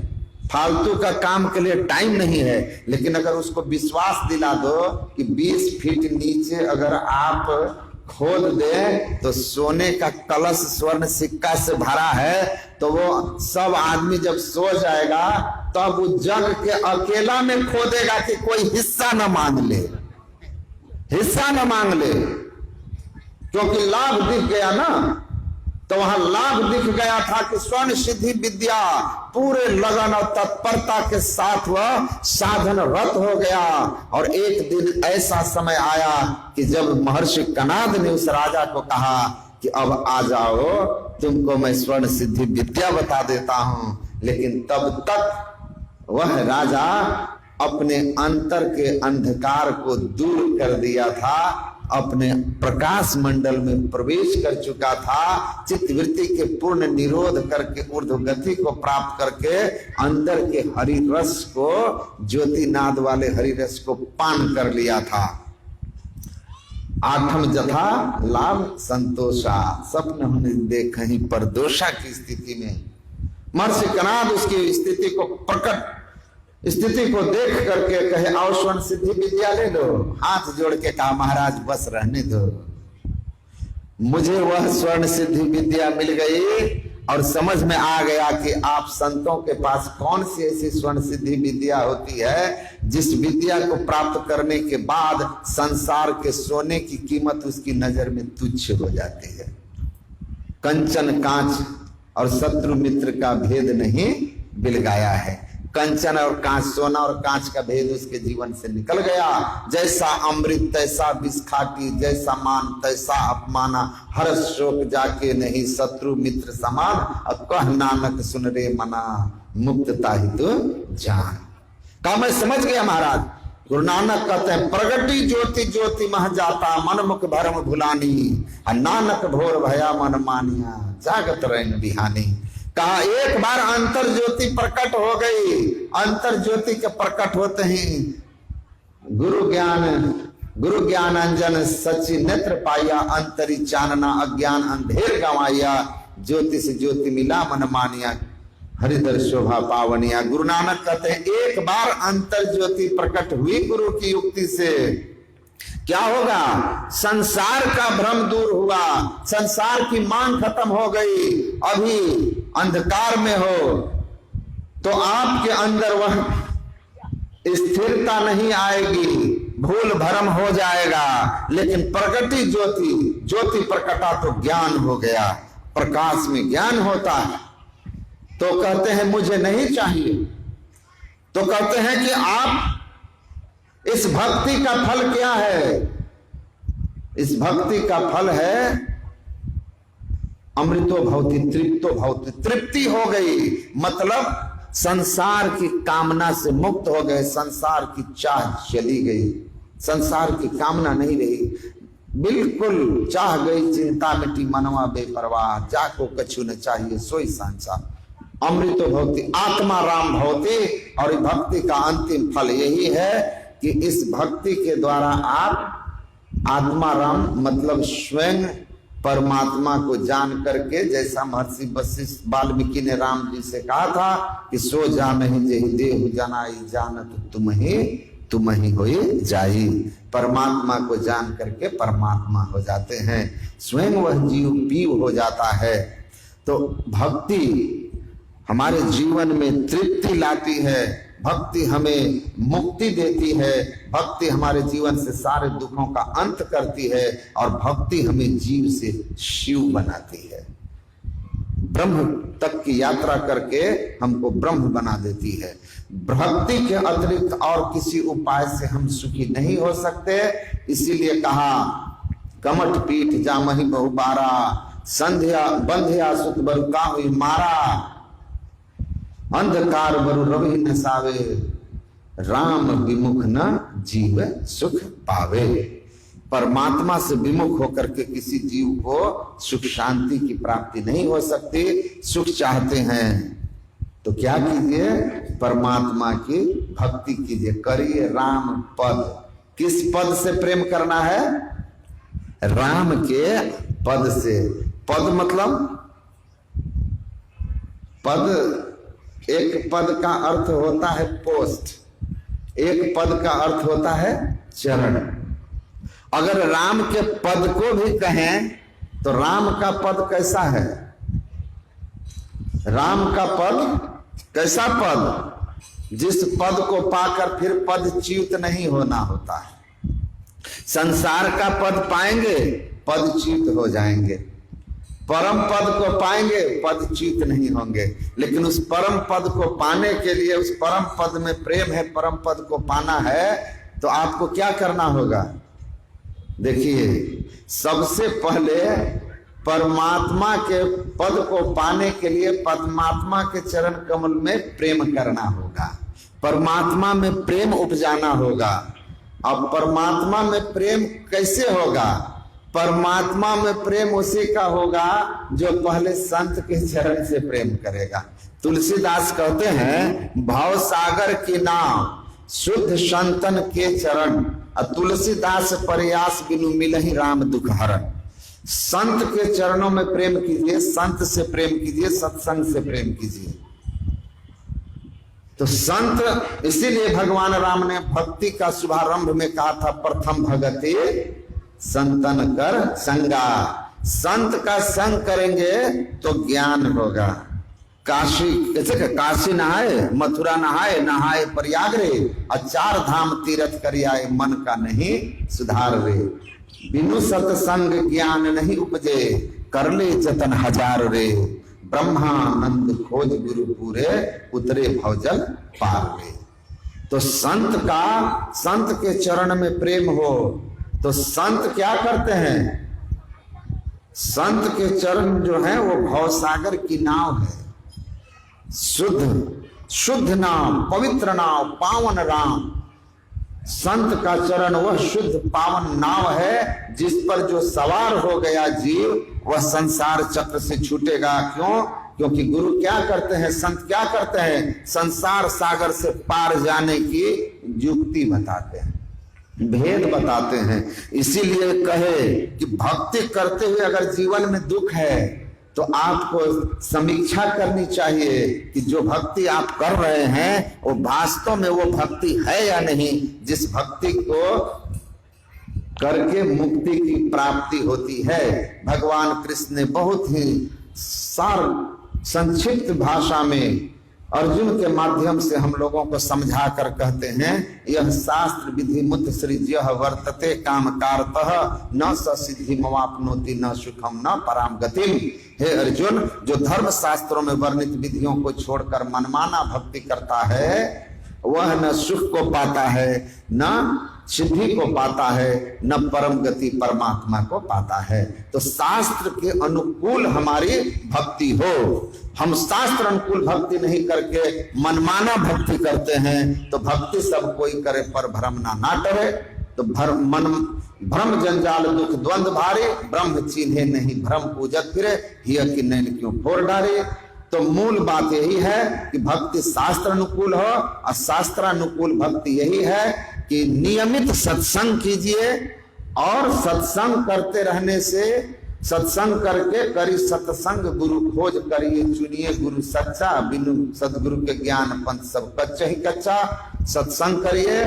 फालतू का काम के लिए टाइम नहीं है। लेकिन अगर उसको विश्वास दिला दो कि 20 फीट नीचे अगर आप खोद दे तो सोने का कलश स्वर्ण सिक्का से भरा है, तो वो सब आदमी जब सो जाएगा तब वो जग के अकेला में खोदेगा कि कोई हिस्सा न मांग ले, हिस्सा न मांग ले, क्योंकि लाभ दिख गया ना। तो वहां लाभ दिख गया था कि स्वर्ण सिद्धि विद्या पूरे लगन और तत्परता के साथ वह साधन रत हो गया। और एक दिन ऐसा समय आया कि जब महर्षि कनाद ने उस राजा को कहा कि अब आ जाओ, तुमको मैं स्वर्ण सिद्धि विद्या बता देता हूं। लेकिन तब तक वह राजा अपने अंतर के अंधकार को दूर कर दिया था, अपने प्रकाश मंडल में प्रवेश कर चुका था, चित्तवृत्ति के पूर्ण निरोध करके ऊर्ध्व गति को प्राप्त करके अंदर के हरि रस को, ज्योतिनाद वाले हरि रस को पान कर लिया था। आठम जथा लाभ संतोषा, स्वप्न होने देख ही परदोषा की स्थिति में महर्षि कनाद उसकी स्थिति को देख करके कहे आओ स्वर्ण सिद्धि विद्या ले लो। हाथ जोड़ के कहा महाराज बस रहने दो, मुझे वह स्वर्ण सिद्धि विद्या मिल गई और समझ में आ गया कि आप संतों के पास कौन सी ऐसी स्वर्ण सिद्धि विद्या होती है जिस विद्या को प्राप्त करने के बाद संसार के सोने की कीमत उसकी नजर में तुच्छ हो जाती है। कंचन कांच और शत्रु मित्र का भेद नहीं बिलगाया है। कंचन और कांच, सोना और कांच का भेद उसके जीवन से निकल गया। जैसा अमृत तैसा विष खाटी, जैसा मान तैसा अपमाना, हर शोक जाके नहीं शत्रु मित्र समान, अब कह नानक सुन रे मना, मुक्तता ही तो जान। कहा मैं समझ गया महाराज। गुरु नानक कहते हैं प्रगति ज्योति ज्योति मह जाता, मन मुख भरम भुलानी, नानक भोर भया मन मानिया, जागत रैन बिहानी। कहा एक बार अंतर ज्योति प्रकट हो गई। अंतर ज्योति के प्रकट होते ही गुरु ज्ञान अंजन सच्ची नेत्र पाया, अंतरी चानना अज्ञान अंधेर गवाया, ज्योति से ज्योति मिला मन मानिया, हरिदर शोभा पावनिया। गुरु नानक कहते हैं एक बार अंतर ज्योति प्रकट हुई गुरु की युक्ति से, क्या होगा? संसार का भ्रम दूर हुआ, संसार की मांग खत्म हो गई। अभी अंधकार में हो तो आपके अंदर वह स्थिरता नहीं आएगी, भूल भरम हो जाएगा। लेकिन प्रगति ज्योति, ज्योति प्रकटा तो ज्ञान हो गया, प्रकाश में ज्ञान होता है। तो कहते हैं मुझे नहीं चाहिए, तो कहते हैं कि आप इस भक्ति का फल क्या है? इस भक्ति का फल है अमृतो भवति तृप्तो भवति, तृप्ति हो गई, मतलब संसार की कामना से मुक्त हो गए, संसार की चाह चली गई, संसार की कामना नहीं रही, बिल्कुल चाह गई, चिंता मिटी मनवा बेपरवाह, जाको कछु न चाहिए सोई संसार। अमृतो भवति आत्मा राम भवति। और भक्ति का अंतिम फल यही है कि इस भक्ति के द्वारा आप आत्मा राम मतलब स्वयं परमात्मा को जान करके, जैसा महर्षि वशिष्ठ वाल्मीकि ने राम जी से कहा था कि सो जा नहीं जेहि देहु जनाई, जानत तुम ही होए जाई। परमात्मा को जान करके परमात्मा हो जाते हैं, स्वयं वह जीव पीव हो जाता है। तो भक्ति हमारे जीवन में तृप्ति लाती है, भक्ति हमें मुक्ति देती है, भक्ति हमारे जीवन से सारे दुखों का अंत करती है, और भक्ति हमें जीव से शिव बनाती है, ब्रह्म तक की यात्रा करके हमको ब्रह्म बना देती है। भक्ति के अतिरिक्त और किसी उपाय से हम सुखी नहीं हो सकते। इसीलिए कहा कमठ पीठ जामहि बहुबारा, संध्या बंध्या सुत बरु काहुई मारा, अंधकार बरु रवि न सावे, राम विमुख न जीव सुख पावे। परमात्मा से विमुख होकर के किसी जीव को सुख शांति की प्राप्ति नहीं हो सकती। सुख चाहते हैं तो क्या कीजिए? परमात्मा की भक्ति कीजिए, करिए राम पद। किस पद से प्रेम करना है? राम के पद से। पद मतलब पद, एक पद का अर्थ होता है पोस्ट, एक पद का अर्थ होता है चरण। अगर राम के पद को भी कहें तो राम का पद कैसा है? राम का पद कैसा पद? जिस पद को पाकर फिर पदच्युत नहीं होना होता है। संसार का पद पाएंगे पदच्युत हो जाएंगे, परम पद को पाएंगे पदच्युत नहीं होंगे। लेकिन उस परम पद को पाने के लिए, उस परम पद में प्रेम है, परम पद को पाना है तो आपको क्या करना होगा? देखिए, सबसे पहले परमात्मा के पद को पाने के लिए परमात्मा के चरण कमल में प्रेम करना होगा, परमात्मा में प्रेम उपजाना होगा। अब परमात्मा में प्रेम कैसे होगा? परमात्मा में प्रेम उसी का होगा जो पहले संत के चरण से प्रेम करेगा। तुलसीदास कहते हैं भाव सागर की नाव शुद्ध संतन के चरण, तुलसीदास प्रयास बिनु मिलहि राम दुख हरण। संत के चरणों में प्रेम कीजिए, संत से प्रेम कीजिए, सत्संग से प्रेम कीजिए। तो संत, इसीलिए भगवान राम ने भक्ति का शुभारंभ में कहा था प्रथम भगति संतन कर संगा। संत का संग करेंगे तो ज्ञान होगा। काशी कैसे? काशी नहाए मथुरा नहाए, नहाए प्रयाग रे, और 4 धाम तीर्थ कर आए, मन का नहीं सुधार रे। बिनु सत्संग ज्ञान नहीं उपजे, कर ले जतन हजार रे। ब्रह्मानंद खोज गुरु पूरे, उतरे भवजल पार रे। तो संत के चरण में प्रेम हो तो संत क्या करते हैं? संत के चरण जो है वो भवसागर की नाव है, शुद्ध नाव, पवित्र नाव, पावन राम। संत का चरण वह शुद्ध पावन नाव है जिस पर जो सवार हो गया जीव वह संसार चक्र से छूटेगा। क्यों? क्योंकि गुरु क्या करते हैं, संत क्या करते हैं? संसार सागर से पार जाने की युक्ति बताते हैं, भेद बताते हैं। इसीलिए कहे कि भक्ति करते हुए अगर जीवन में दुख है तो आपको समीक्षा करनी चाहिए कि जो भक्ति आप कर रहे हैं वो वास्तव में वो भक्ति है या नहीं। जिस भक्ति को करके मुक्ति की प्राप्ति होती है। भगवान कृष्ण ने बहुत ही संक्षिप्त भाषा में अर्जुन के माध्यम से हम लोगों को समझा कर कहते हैं, यह शास्त्र विधि मुत सृज्य वर्तते काम कारतः न स सिद्धि मवाप्नोति न सुखम न पराम गतिम। हे अर्जुन, जो धर्म शास्त्रों में वर्णित विधियों को छोड़कर मनमाना भक्ति करता है वह न सुख को पाता है, न सिद्धि को पाता है, न परम गति परमात्मा को पाता है। तो शास्त्र के अनुकूल हमारी भक्ति हो। हम शास्त्र अनुकूल भक्ति नहीं करके मनमाना भक्ति करते हैं तो भक्ति सब कोई करे पर भ्रम ना टरे। तो भ्रम जंजाल दुख द्वंद्व भारे, ब्रह्म चिन्हे नहीं भ्रम पूजत फिरे, हिय कि नैन क्यों फोड़ डारे। तो मूल बात यही है कि भक्ति शास्त्र अनुकूल हो, और शास्त्रानुकूल भक्ति यही है कि नियमित सत्संग कीजिए, और सत्संग करते रहने से, सत्संग करके करी सत्संग गुरु खोज करिए चुनिए गुरु सच्चा, बिनु सदगुरु के ज्ञान पंथ सब कच्चा ही कच्चा। सत्संग करिए,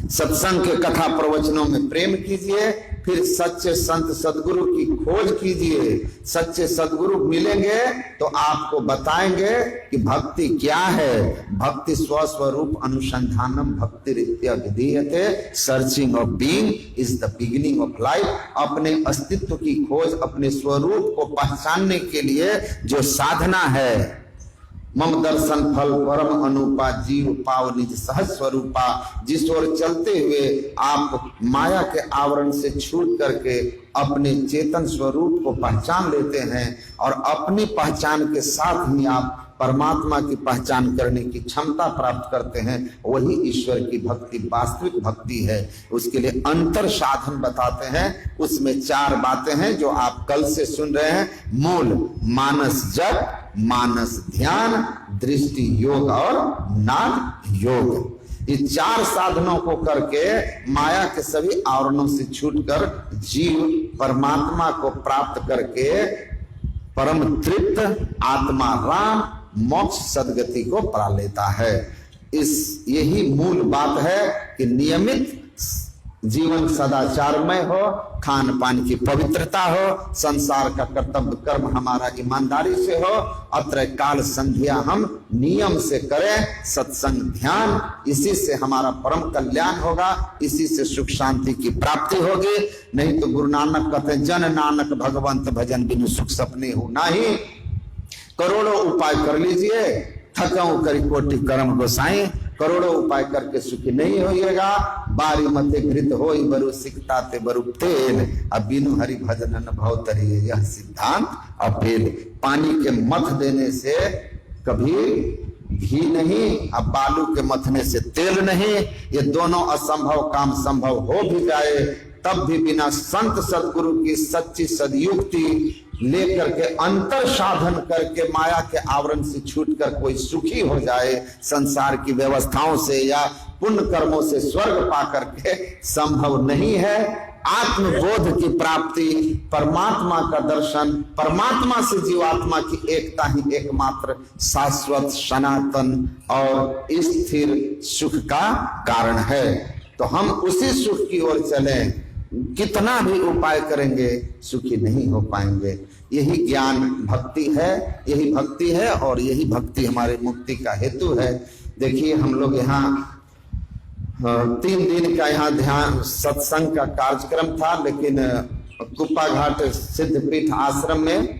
सत्संग के कथा प्रवचनों में प्रेम कीजिए, फिर सच्चे संत सदगुरु की खोज कीजिए। सच्चे सदगुरु मिलेंगे तो आपको बताएंगे कि भक्ति क्या है। भक्ति स्वस्वरूप अनुसंधानम भक्ति रीत्या विधीयते, searching of being is the beginning of life. अपने अस्तित्व की खोज, अपने स्वरूप को पहचानने के लिए जो साधना है। मम दर्शन फल परम अनुपा, जीव पाव निज सहज स्वरूपा। जिस ओर चलते हुए आप माया के आवरण से छूट करके अपने चेतन स्वरूप को पहचान लेते हैं, और अपनी पहचान के साथ ही आप परमात्मा की पहचान करने की क्षमता प्राप्त करते हैं, वही ईश्वर की भक्ति वास्तविक भक्ति है। उसके लिए अंतर साधन बताते हैं, उसमें 4 बातें हैं जो आप कल से सुन रहे हैं। मूल मानस जप, मानस ध्यान, दृष्टि योग और नाद योग। ये 4 साधनों को करके माया के सभी आवरणों से छूटकर जीव परमात्मा को प्राप्त करके परम तृप्त आत्मा राम मोक्ष सदगति को पा लेता है। यही मूल बात है कि नियमित जीवन सदाचारमय हो, खान पान की पवित्रता हो, संसार का कर्तव्य कर्म हमारा ईमानदारी से हो, अत्र काल संध्या हम नियम से करें, सत्संग ध्यान, इसी से हमारा परम कल्याण होगा, इसी से सुख शांति की प्राप्ति होगी। नहीं तो गुरु नानक कहते हैं, जन नानक भगवंत भजन बिनु सुख सपने हो नाही। करोड़ों उपाय कर लीजिए, थकाऊ करी कोटि कर्म गोसाई, करोड़ों उपाय करके सुखी नहीं होइएगा। बारी मते घृत होई बरु सिकता ते बरु तेल, अब बिनु हरि भजन न भव तरिए, यह सिद्धांत अपेल। पानी के मथ देने से कभी घी नहीं, अब बालू के मथने से तेल नहीं। ये दोनों असंभव काम संभव हो भी जाए तब भी बिना संत सदगुरु की सच्ची सदयुक्ति लेकर के अंतर साधन करके माया के आवरण से छूटकर कोई सुखी हो जाए, संसार की व्यवस्थाओं से या पुण्य कर्मों से स्वर्ग पा करके संभव नहीं है। आत्मबोध की प्राप्ति, परमात्मा का दर्शन, परमात्मा से जीवात्मा की एकता ही एकमात्र शाश्वत सनातन और स्थिर सुख का कारण है। तो हम उसी सुख की ओर चलें, कितना भी उपाय करेंगे सुखी नहीं हो पाएंगे। यही ज्ञान भक्ति है, यही भक्ति है, और यही भक्ति हमारे मुक्ति का हेतु है। देखिए हम लोग यहाँ 3 दिन का यहाँ ध्यान सत्संग का कार्यक्रम था, लेकिन कुप्पा घाट सिद्धपीठ आश्रम में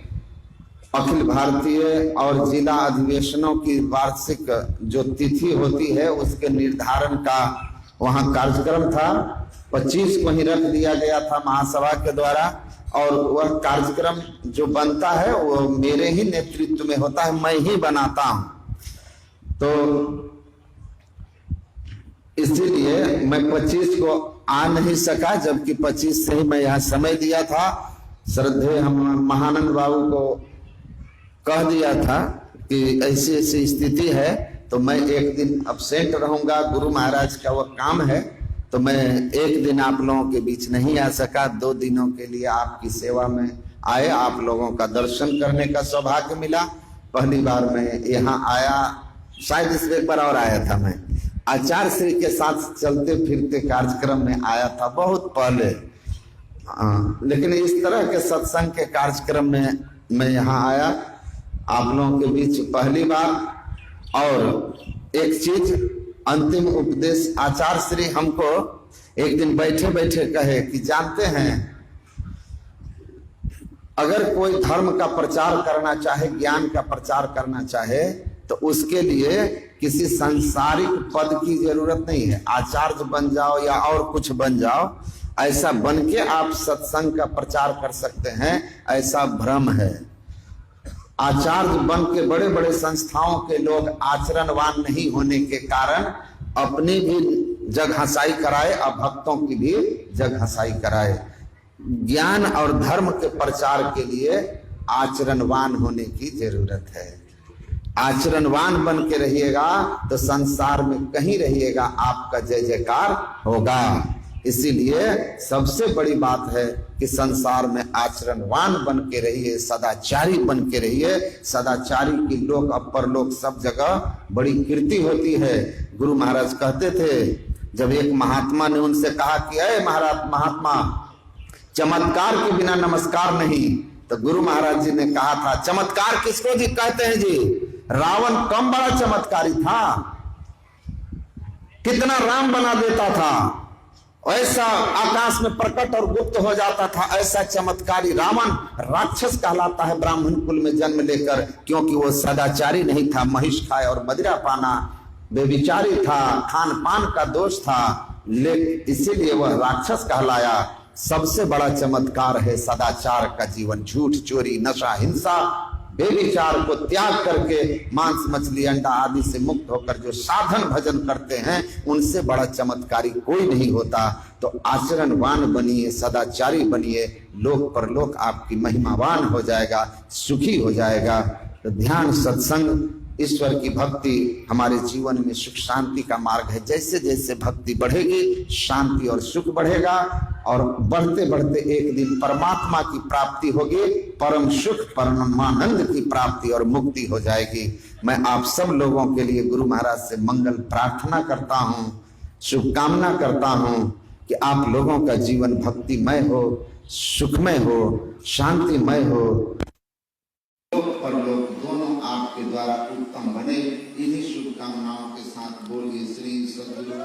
अखिल भारतीय और जिला अधिवेशनों की वार्षिक जो तिथि होती है उसके निर्धारण का वहाँ कार्यक्रम था। 25 को ही रख दिया गया था महासभा के द्वारा, और वह कार्यक्रम जो बनता है वो मेरे ही नेतृत्व में होता है, मैं ही बनाता हूँ। तो इसीलिए मैं 25 को आ नहीं सका, जबकि 25 से ही मैं यहाँ समय दिया था। श्रद्धेय हम महानंद बाबू को कह दिया था कि ऐसी ऐसी स्थिति है, तो मैं एक दिन अब्सेंट रहूंगा, गुरु महाराज का वह काम है, तो मैं एक दिन आप लोगों के बीच नहीं आ सका। 2 दिनों के लिए आपकी सेवा में आए, आप लोगों का दर्शन करने का सौभाग्य मिला। पहली बार मैं यहाँ आया, शायद इस एक बार और आया था, मैं आचार्य श्री के साथ चलते फिरते कार्यक्रम में आया था बहुत पहले। लेकिन इस तरह के सत्संग के कार्यक्रम में मैं यहाँ आया आप लोगों के बीच पहली बार। और एक चीज अंतिम उपदेश आचार्य श्री हमको एक दिन बैठे बैठे कहे कि जानते हैं, अगर कोई धर्म का प्रचार करना चाहे, ज्ञान का प्रचार करना चाहे, तो उसके लिए किसी सांसारिक पद की जरूरत नहीं है। आचार्य बन जाओ या और कुछ बन जाओ, ऐसा बन के आप सत्संग का प्रचार कर सकते हैं, ऐसा भ्रम है। आचार्य बन के बड़े बड़े संस्थाओं के लोग आचरणवान नहीं होने के कारण अपनी भी जग हंसाई कराए और भक्तों की भी जग हंसाई कराए। ज्ञान और धर्म के प्रचार के लिए आचरणवान होने की जरूरत है। आचरणवान बन के रहिएगा तो संसार में कहीं रहिएगा, आपका जय जयकार होगा। इसीलिए सबसे बड़ी बात है कि संसार में आचरणवान बन के रहिए, सदाचारी बन के रहिए। सदाचारी की लोक अपर लोक सब जगह बड़ी कीर्ति होती है। गुरु महाराज कहते थे, जब एक महात्मा ने उनसे कहा कि अरे महात्मा, चमत्कार के बिना नमस्कार नहीं, तो गुरु महाराज जी ने कहा था, चमत्कार किसको जी कहते हैं जी? रावण कम बड़ा चमत्कारी था, कितना राम बना देता था, ऐसा आकाश में प्रकट और गुप्त हो जाता था, ऐसा चमत्कारी रावण राक्षस कहलाता है ब्राह्मण कुल में जन्म लेकर, क्योंकि वो सदाचारी नहीं था, महिष खाए और मदिरा पाना, बेविचारी था, खान पान का दोष था, इसीलिए वह राक्षस कहलाया। सबसे बड़ा चमत्कार है सदाचार का जीवन। झूठ, चोरी, नशा, हिंसा, बेविचार को त्याग करके मांस, मछली, अंडा आदि से मुक्त होकर जो साधन भजन करते हैं, उनसे बड़ा चमत्कारी कोई नहीं होता। तो आचरणवान बनिए, सदाचारी बनिए, लोक परलोक आपकी महिमावान हो जाएगा, सुखी हो जाएगा। तो ध्यान, सत्संग, ईश्वर की भक्ति हमारे जीवन में सुख शांति का मार्ग है। जैसे जैसे भक्ति बढ़ेगी, शांति और सुख बढ़ेगा, और बढ़ते बढ़ते एक दिन परमात्मा की प्राप्ति होगी, परम सुख, परमानंद की प्राप्ति और मुक्ति हो जाएगी। मैं आप सब लोगों के लिए गुरु महाराज से मंगल प्रार्थना करता हूँ, शुभकामना करता हूँ कि आप लोगों का जीवन भक्तिमय हो, सुखमय हो, शांतिमय हो, लोक और लोक दोनों आपके द्वारा उत्तम बने। इन्हीं शुभकामनाओं के साथ बोलिए श्री सद्गुरु